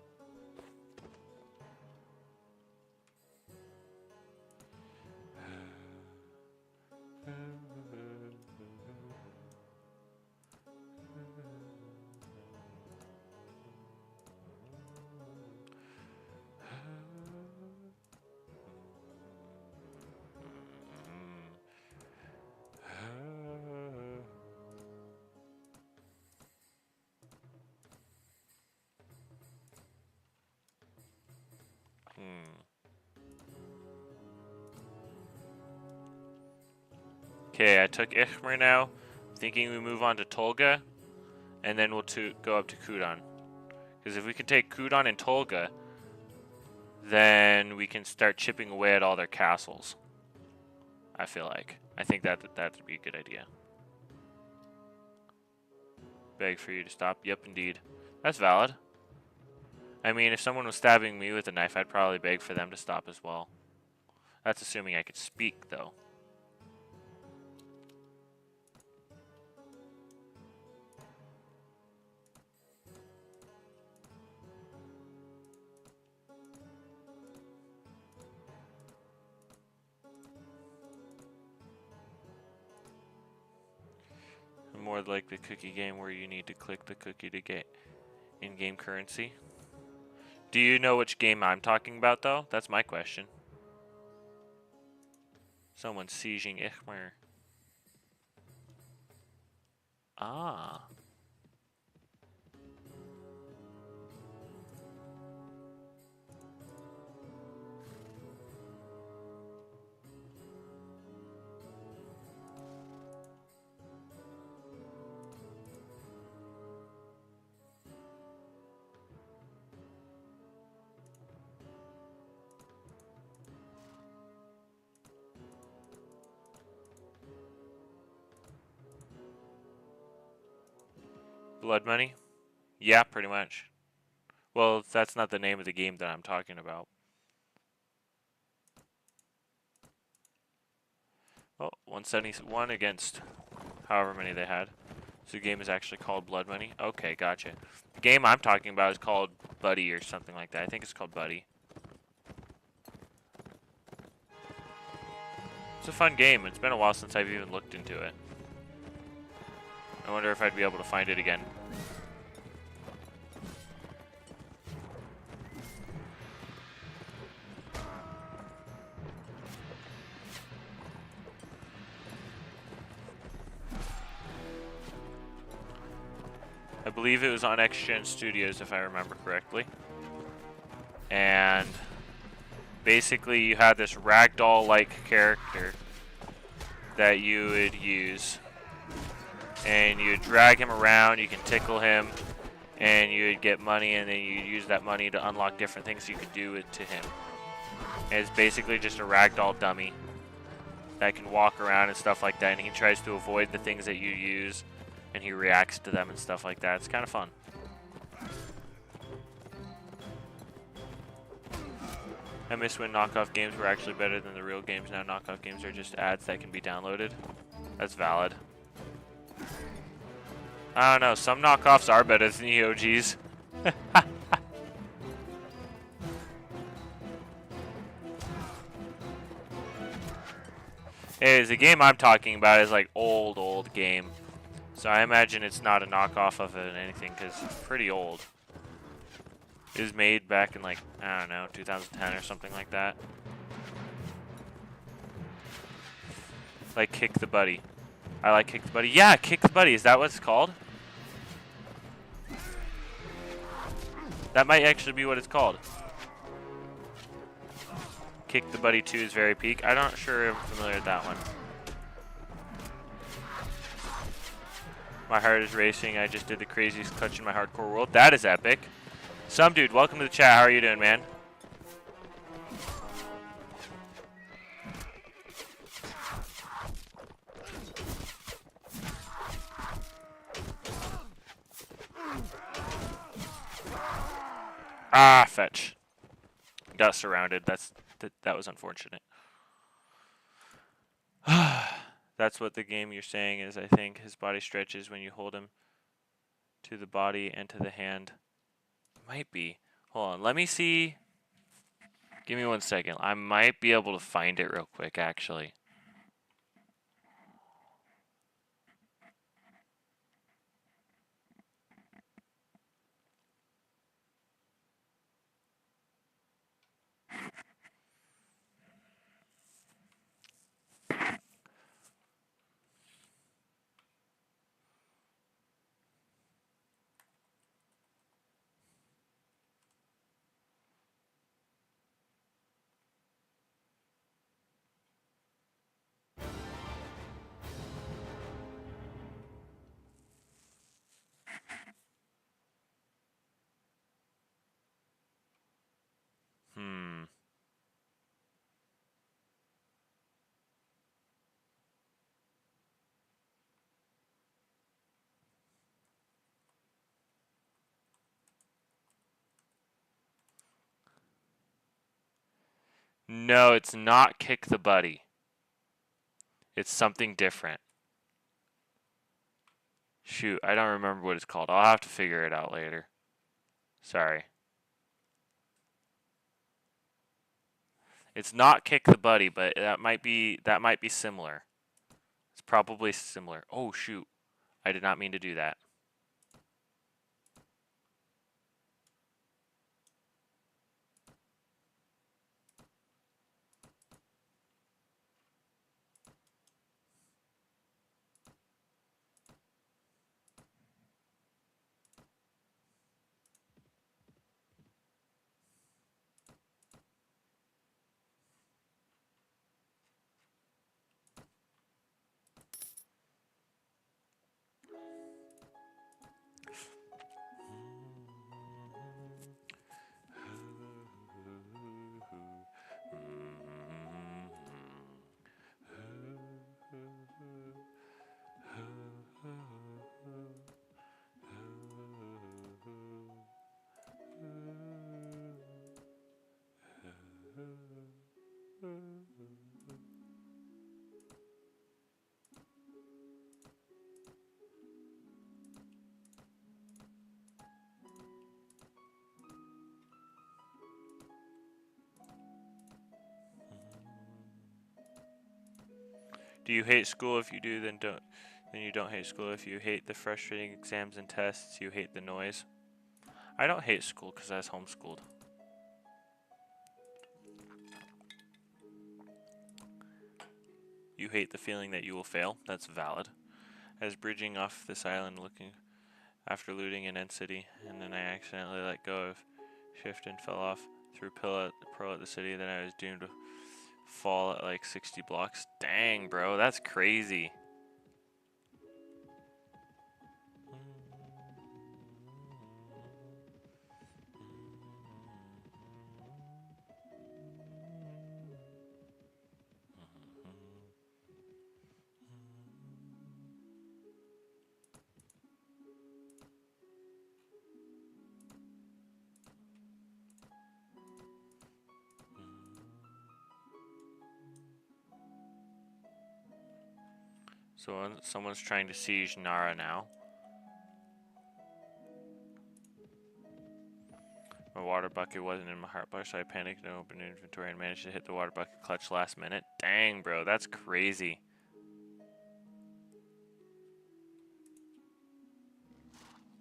Okay, I took Ichmer now. Thinking we move on to Tolga, and then we'll go up to Kudan. Because if we can take Kudan and Tolga, then we can start chipping away at all their castles. I feel like. I think that would be a good idea. Beg for you to stop. Yep, indeed. That's valid. I mean, if someone was stabbing me with a knife, I'd probably beg for them to stop as well. That's assuming I could speak, though. More like the cookie game where you need to click the cookie to get in-game currency. Do you know which game I'm talking about, though? That's my question. Someone's sieging Ichmer. Ah. Blood Money? Yeah, pretty much. Well, that's not the name of the game that I'm talking about. Oh, 171 against however many they had. So the game is actually called Blood Money? Okay, gotcha. The game I'm talking about is called Buddy or something like that. I think it's called Buddy. It's a fun game. It's been a while since I've even looked into it. I wonder if I'd be able to find it again. I believe it was on X-Gen Studios, if I remember correctly. And basically you had this ragdoll-like character that you would use. And you drag him around, you can tickle him, and you would get money, and then you use that money to unlock different things you could do to him. And it's basically just a ragdoll dummy that can walk around and stuff like that, and he tries to avoid the things that you use, and he reacts to them and stuff like that. It's kind of fun. I miss when knockoff games were actually better than the real games. Now knockoff games are just ads that can be downloaded. That's valid. I don't know. Some knockoffs are better than the OGs. Anyways, the game I'm talking about is like old game. So I imagine it's not a knockoff of it or anything because it's pretty old. It was made back in like, I don't know, 2010 or something like that. Like Kick the Buddy. I like Kick the Buddy. Yeah, Kick the Buddy. Is that what it's called? That might actually be what it's called. Kick the Buddy 2 is very peak. I'm not sure I'm familiar with that one. My heart is racing. I just did the craziest clutch in my hardcore world. That is epic. Some dude, welcome to the chat. How are you doing, man? Ah, fetch. Got surrounded. That was unfortunate. That's what the game you're saying is, I think. His body stretches when you hold him to the body and to the hand. Might be. Hold on. Let me see. Give me 1 second. I might be able to find it real quick, actually. No, it's not Kick the Buddy. It's something different. Shoot, I don't remember what it's called. I'll have to figure it out later. Sorry. It's not Kick the Buddy, but that might be similar. It's probably similar. Oh shoot. I did not mean to do that. Do you hate school? If you do, then you don't hate school. If you hate the frustrating exams and tests, you hate the noise. I don't hate school because I was homeschooled. You hate the feeling that you will fail. That's valid. I was bridging off this island looking after looting an end city, and then I accidentally let go of shift and fell off through pearl at the city. Then I was doomed to fall at like 60 blocks. Dang, bro, that's crazy. So someone's trying to siege Nara now. My water bucket wasn't in my heart bar, so I panicked and opened inventory and managed to hit the water bucket clutch last minute. Dang, bro, that's crazy.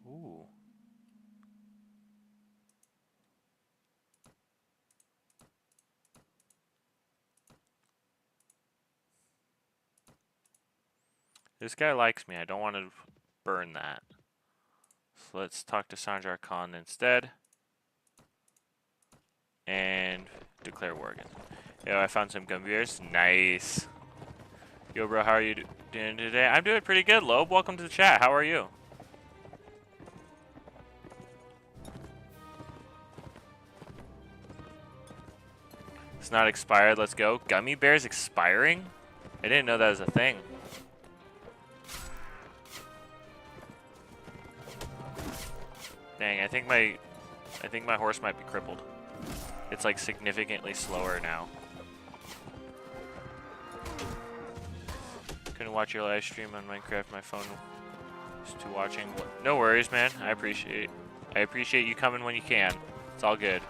Ooh. This guy likes me. I don't want to burn that. So let's talk to Sanjar Khan instead. And declare war again. Yo, I found some gummy bears. Nice. Yo, bro, how are you doing today? I'm doing pretty good, Loeb. Welcome to the chat. How are you? It's not expired. Let's go. Gummy bears expiring? I didn't know that was a thing. Dang, I think my horse might be crippled. It's like significantly slower now. Couldn't watch your live stream on Minecraft. My phone is to watching. No worries, man. I appreciate you coming when you can. It's all good.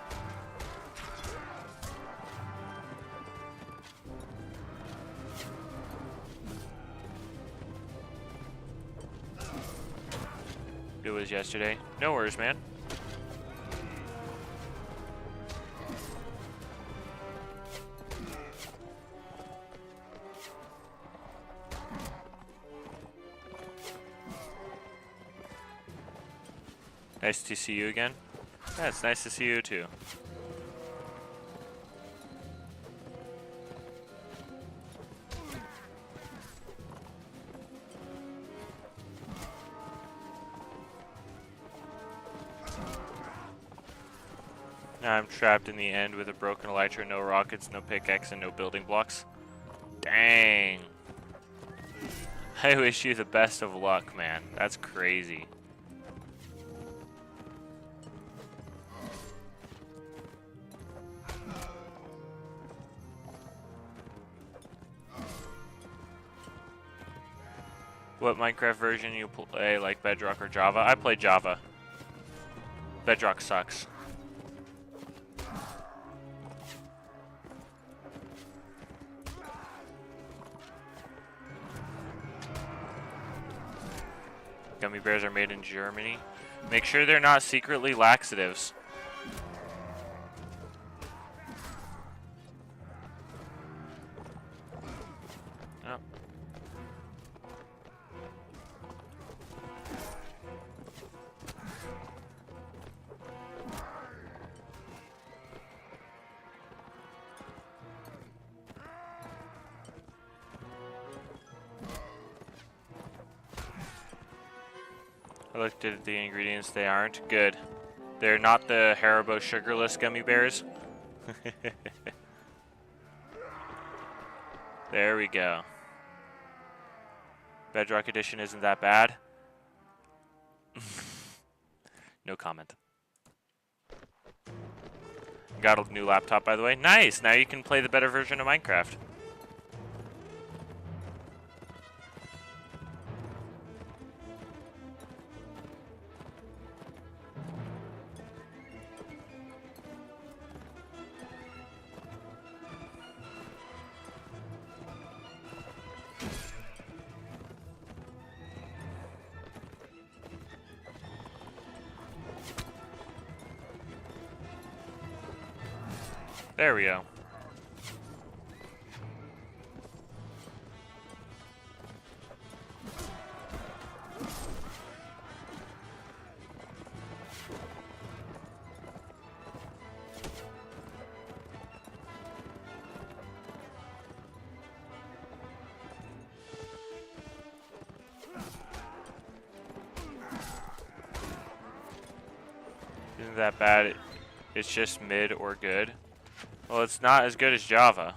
It was yesterday. No worries, man. Nice to see you again. Yeah, it's nice to see you too. Now I'm trapped in the end with a broken elytra, no rockets, no pickaxe, and no building blocks. Dang. I wish you the best of luck, man. That's crazy. What Minecraft version you play, like Bedrock or Java? I play Java. Bedrock sucks. Gummy bears are made in Germany. Make sure they're not secretly laxatives. Oh. I looked at the ingredients, they aren't good. They're not the Haribo sugarless gummy bears. There we go. Bedrock Edition isn't that bad. No comment. Got a new laptop, by the way. Nice! Now you can play the better version of Minecraft. There we go. Isn't that bad? It's just mid or good. Well, it's not as good as Java.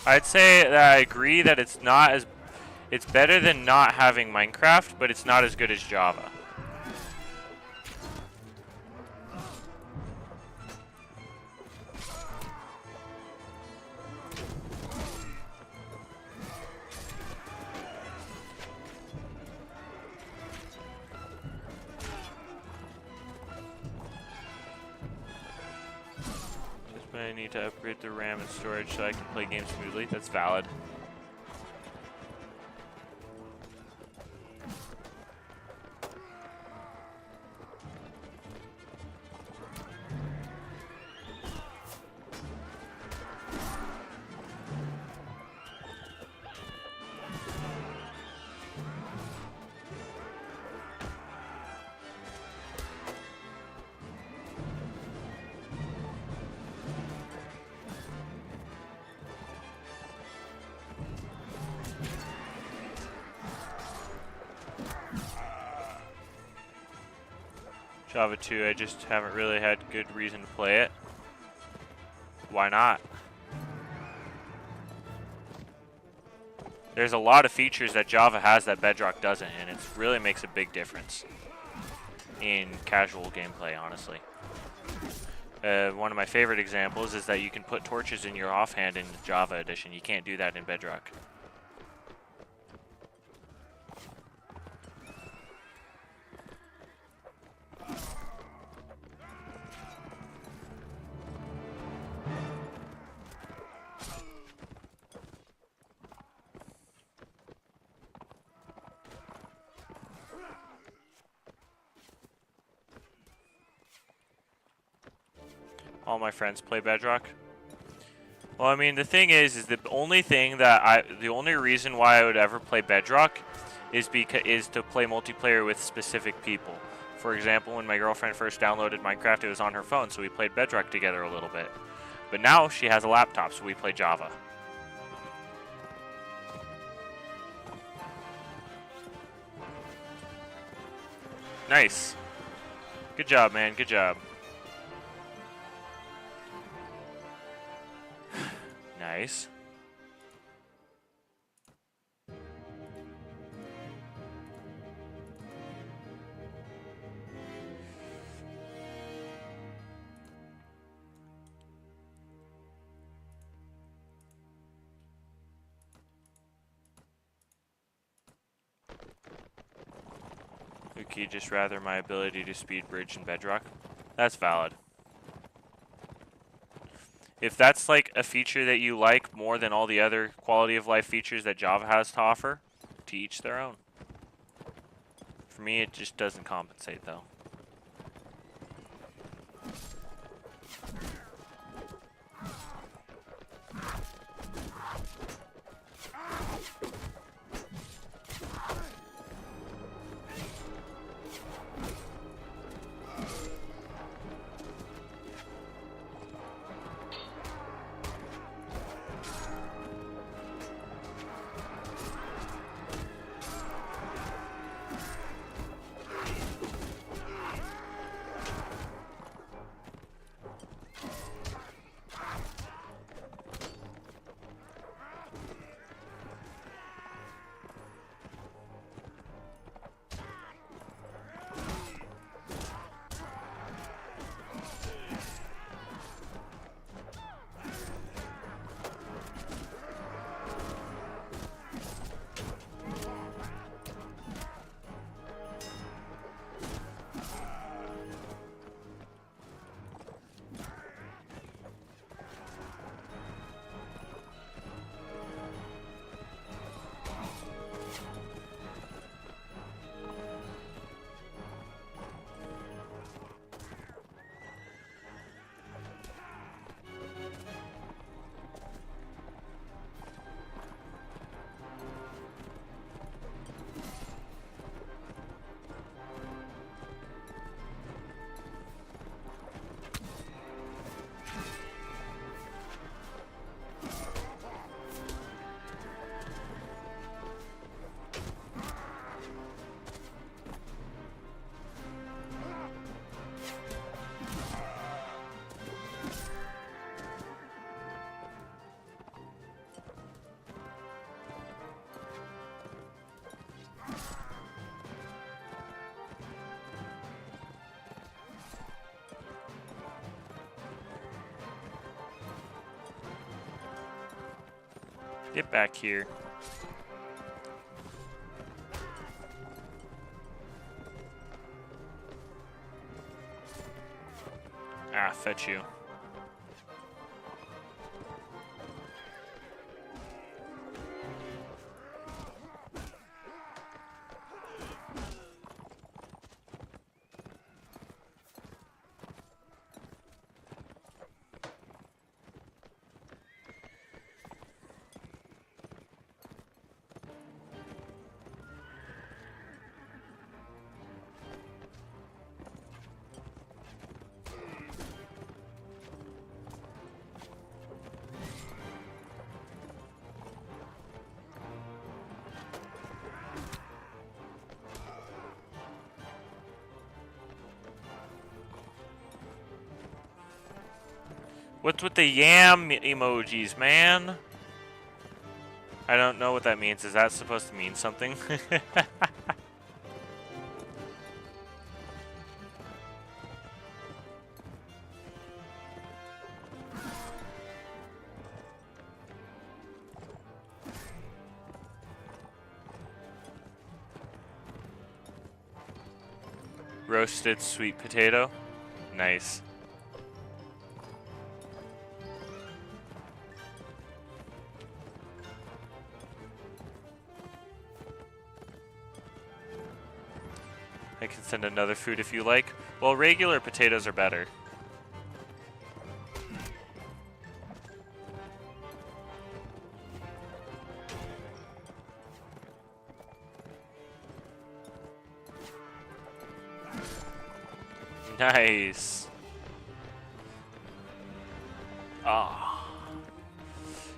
I'd say that I agree that it's not as... It's better than not having Minecraft, but it's not as good as Java. I need to upgrade the RAM and storage so I can play games smoothly. That's valid. Java 2, I just haven't really had good reason to play it. Why not? There's a lot of features that Java has that Bedrock doesn't, and it really makes a big difference in casual gameplay, honestly. One of my favorite examples is that you can put torches in your offhand in Java Edition. You can't do that in Bedrock. All my friends play Bedrock. Well, I mean, the thing is the only reason why I would ever play Bedrock is to play multiplayer with specific people. For example, when my girlfriend first downloaded Minecraft, it was on her phone, so we played Bedrock together a little bit. But now she has a laptop, so we play Java. Nice. Good job, man. Good job. Nice. Would you just rather my ability to speed bridge in Bedrock? That's valid. If that's like a feature that you like more than all the other quality of life features that Java has to offer, to each their own. For me, it just doesn't compensate though. Get back here. Ah, fetch you. What's with the yam emojis, man? I don't know what that means. Is that supposed to mean something? Roasted sweet potato. Nice. I can send another food if you like. Well, regular potatoes are better. Nice. Ah.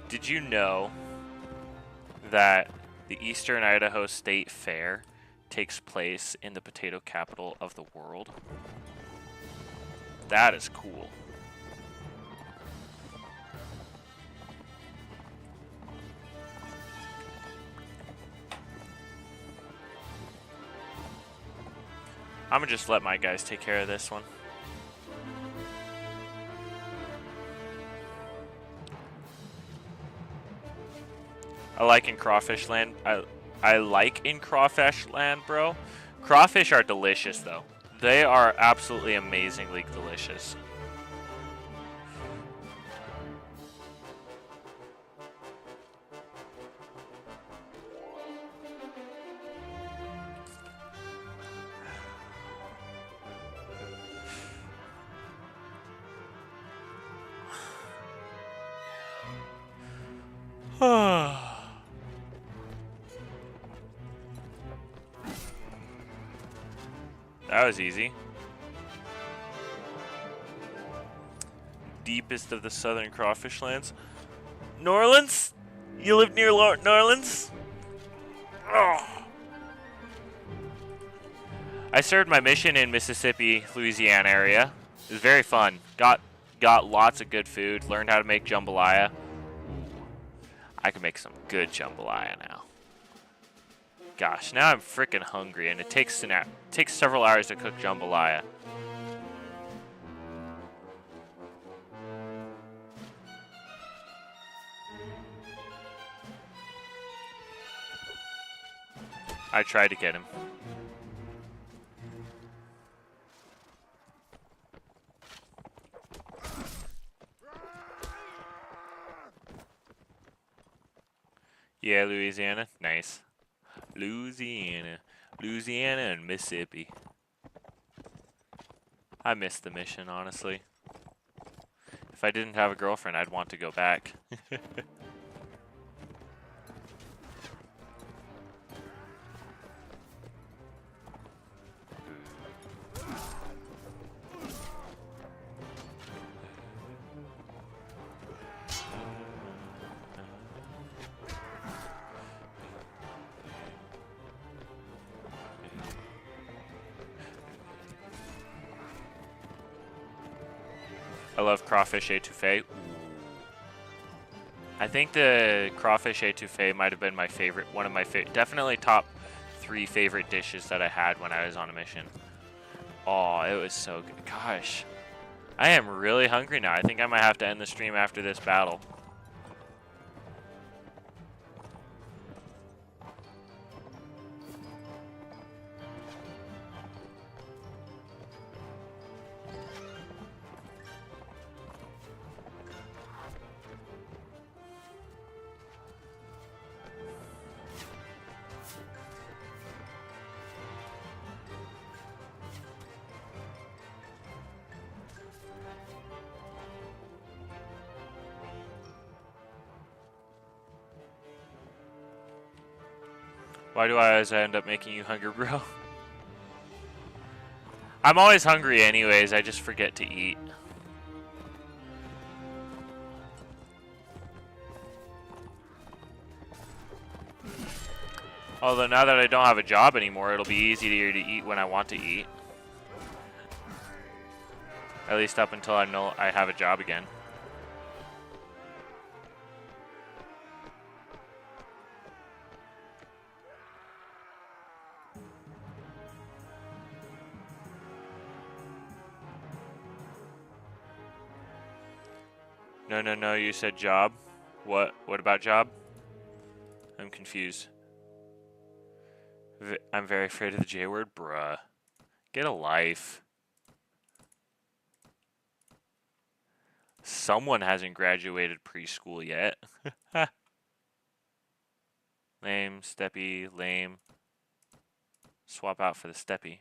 Did you know that the Eastern Idaho State Fair takes place in the potato capital of the world? That is cool. I'm gonna just let my guys take care of this one. I like in crawfish land. I like in crawfish land, bro. Crawfish are delicious, though. They are absolutely amazingly delicious. That was easy. Deepest of the southern crawfish lands. Norlands? You live near Norlands? Oh. I served my mission in Mississippi, Louisiana area. It was very fun. Got lots of good food. Learned how to make jambalaya. I can make some good jambalaya now. Gosh, now I'm freaking hungry, and it takes several hours to cook jambalaya. I tried to get him. Yeah, Louisiana. Nice. Louisiana and Mississippi. I missed the mission, honestly. If I didn't have a girlfriend, I'd want to go back. I love crawfish etouffee. I think the crawfish etouffee might have been my favorite, one of my favorite, definitely top 3 favorite dishes that I had when I was on a mission. Oh, it was so good. Gosh, I am really hungry now. I think I might have to end the stream after this battle. Why do I always end up making you hungry, bro? I'm always hungry anyways, I just forget to eat. Although now that I don't have a job anymore, it'll be easier to eat when I want to eat. At least up until I know I have a job again. No, no, no, you said job. What about job? I'm confused. I'm very afraid of the J word, bruh. Get a life. Someone hasn't graduated preschool yet. Lame, steppy, lame. Swap out for the steppy.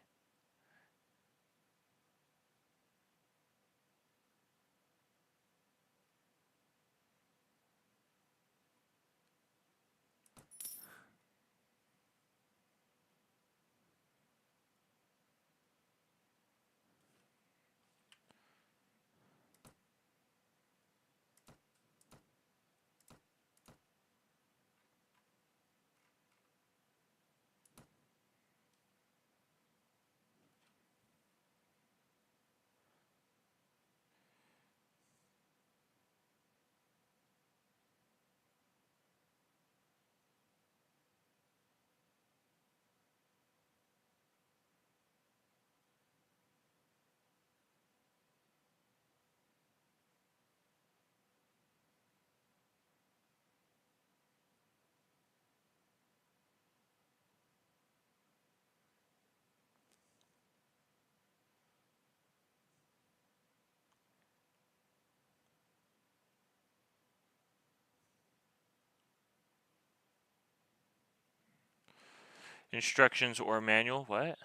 Instructions or manual? What?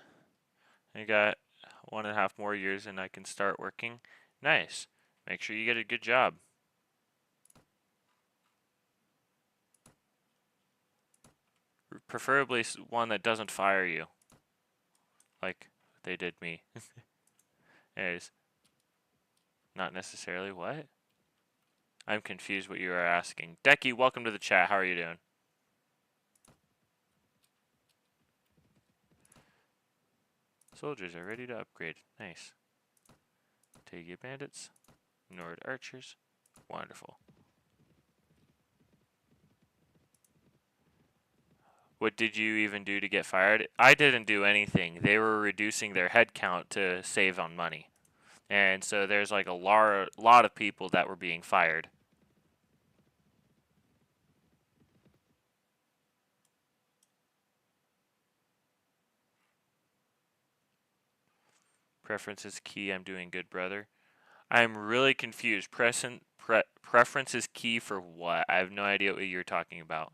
I got 1.5 more years and I can start working. Nice. Make sure you get a good job. Preferably one that doesn't fire you. Like they did me. Anyways. Not necessarily. What? I'm confused what you are asking. Decky, welcome to the chat. How are you doing? Soldiers are ready to upgrade. Nice. Tagia bandits. Nord archers. Wonderful. What did you even do to get fired? I didn't do anything. They were reducing their head count to save on money. And so there's like a lot of people that were being fired. Preference is key. I'm doing good, brother. I'm really confused. Preference is key for what? I have no idea what you're talking about.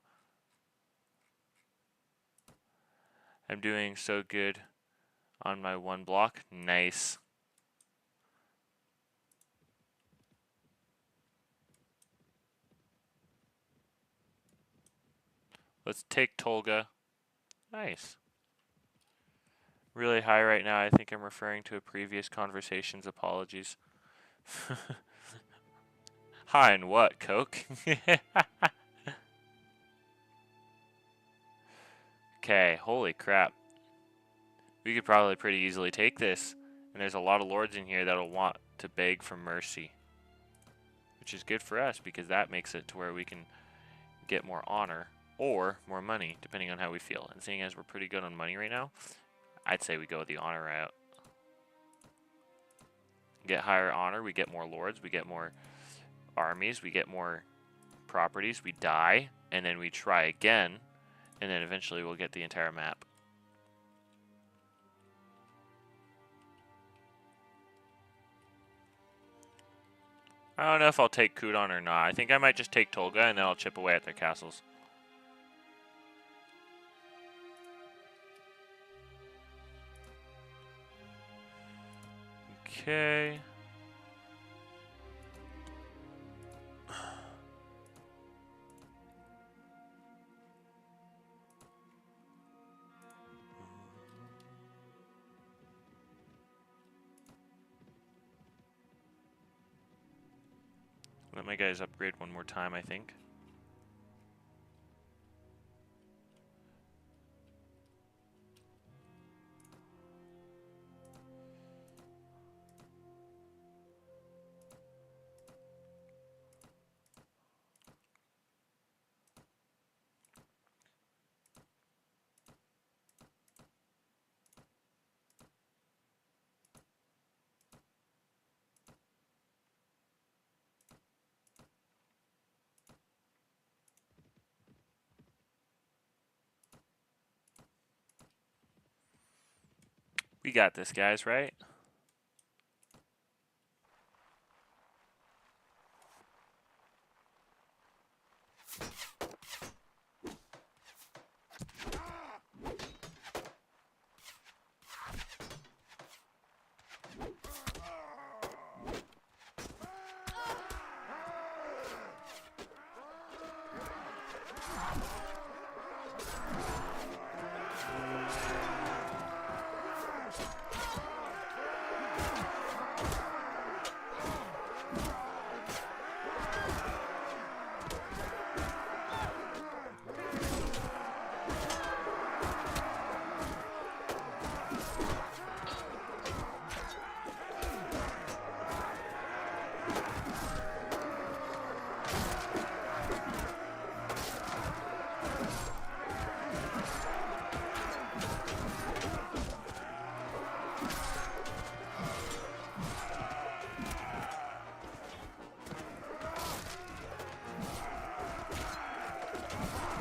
I'm doing so good on my one block. Nice. Let's take Tolga. Nice. Really high right now. I think I'm referring to a previous conversation's apologies. High in what, Coke? Okay, holy crap. We could probably pretty easily take this. And there's a lot of lords in here that'll want to beg for mercy. Which is good for us because that makes it to where we can get more honor or more money, depending on how we feel. And seeing as we're pretty good on money right now, I'd say we go the honor route. Get higher honor, we get more lords, we get more armies, we get more properties, we die, and then we try again, and then eventually we'll get the entire map. I don't know if I'll take Kudon or not. I think I might just take Tolga, and then I'll chip away at their castles. Okay. Let my guys upgrade one more time, I think. We got this, guys, right?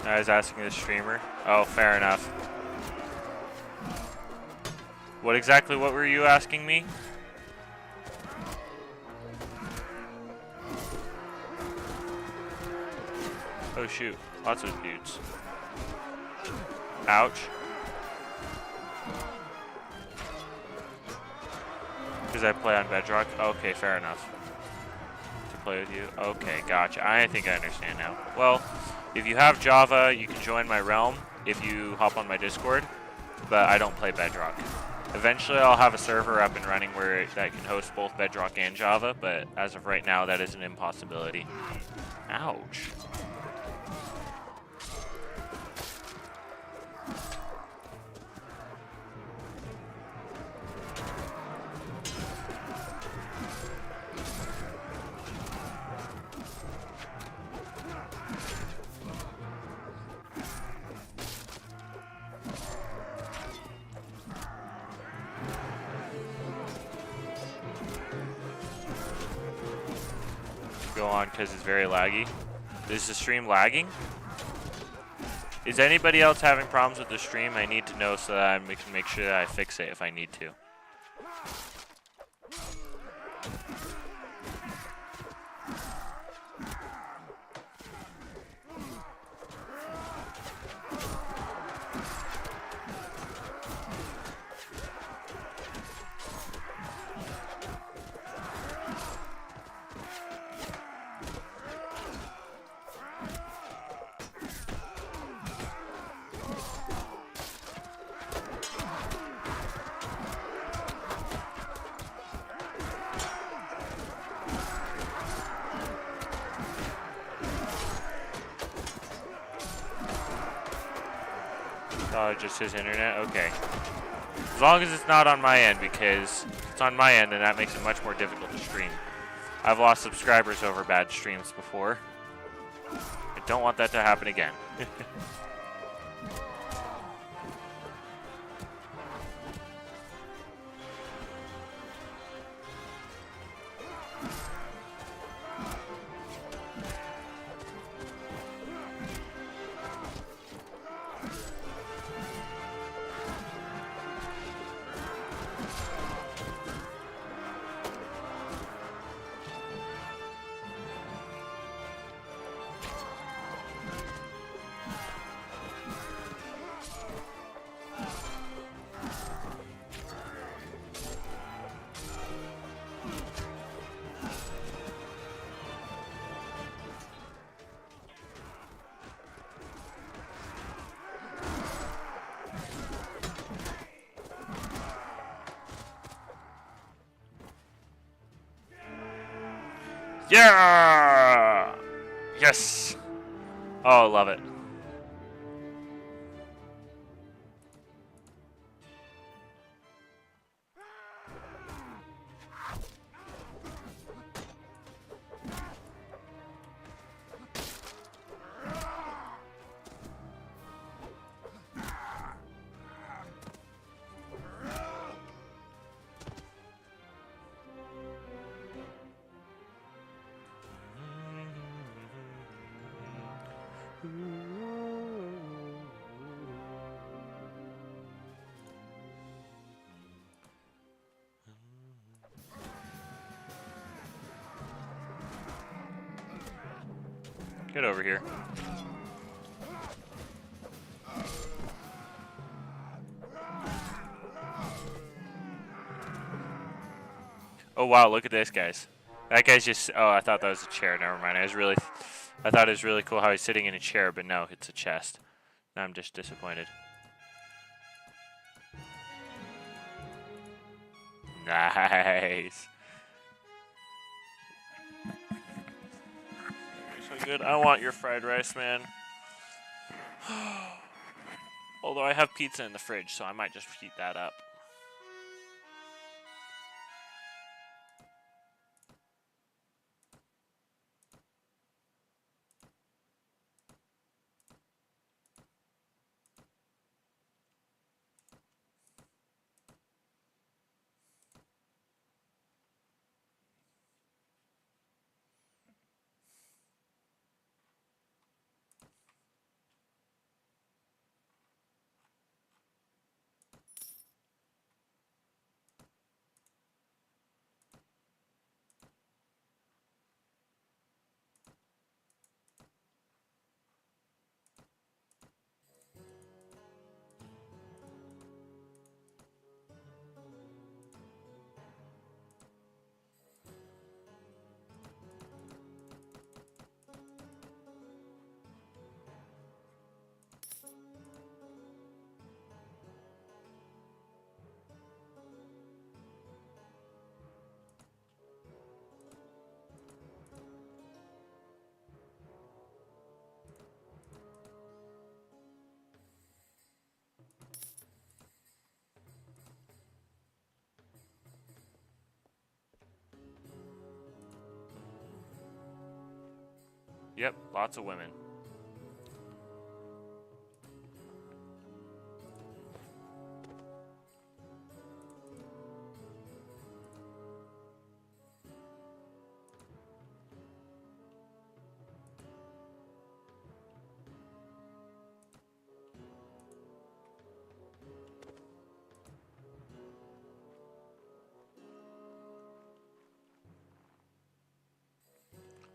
I was asking the streamer. Oh, fair enough. What exactly, what were you asking me? Oh shoot, lots of dudes. Ouch. Because I play on Bedrock? Okay, fair enough. To play with you? Okay, gotcha. I think I understand now. Well, if you have Java, you can join my realm if you hop on my Discord, but I don't play Bedrock. Eventually I'll have a server up and running where that can host both Bedrock and Java, but as of right now that is an impossibility. Ouch. Go on because it's very laggy. Is the stream lagging? Is anybody else having problems with the stream? I need to know so that I can make sure that I fix it if I need to. Oh, just his internet? Okay. As long as it's not on my end, because if it's on my end, then that makes it much more difficult to stream. I've lost subscribers over bad streams before. I don't want that to happen again. Yeah! Yes! Oh, love it. Get over here. Oh wow, look at this, guys. That guy's just, oh, I thought that was a chair. Never mind. I thought it was really cool how he's sitting in a chair, but no, it's a chest. Now I'm just disappointed. Nice. So good. I want your fried rice, man. Although I have pizza in the fridge, so I might just heat that up. Yep, lots of women.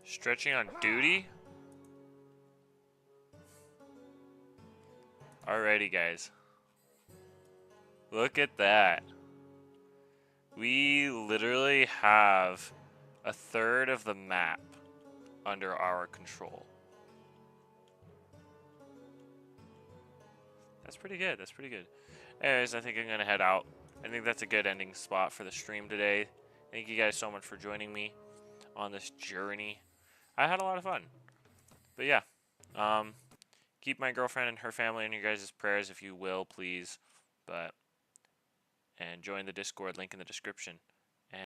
Stretching on duty? Alrighty, guys. Look at that. We literally have a third of the map under our control. That's pretty good. That's pretty good. Anyways, I think I'm going to head out. I think that's a good ending spot for the stream today. Thank you guys so much for joining me on this journey. I had a lot of fun. But yeah, keep my girlfriend and her family in your guys' prayers if you will, please. And join the Discord, link in the description.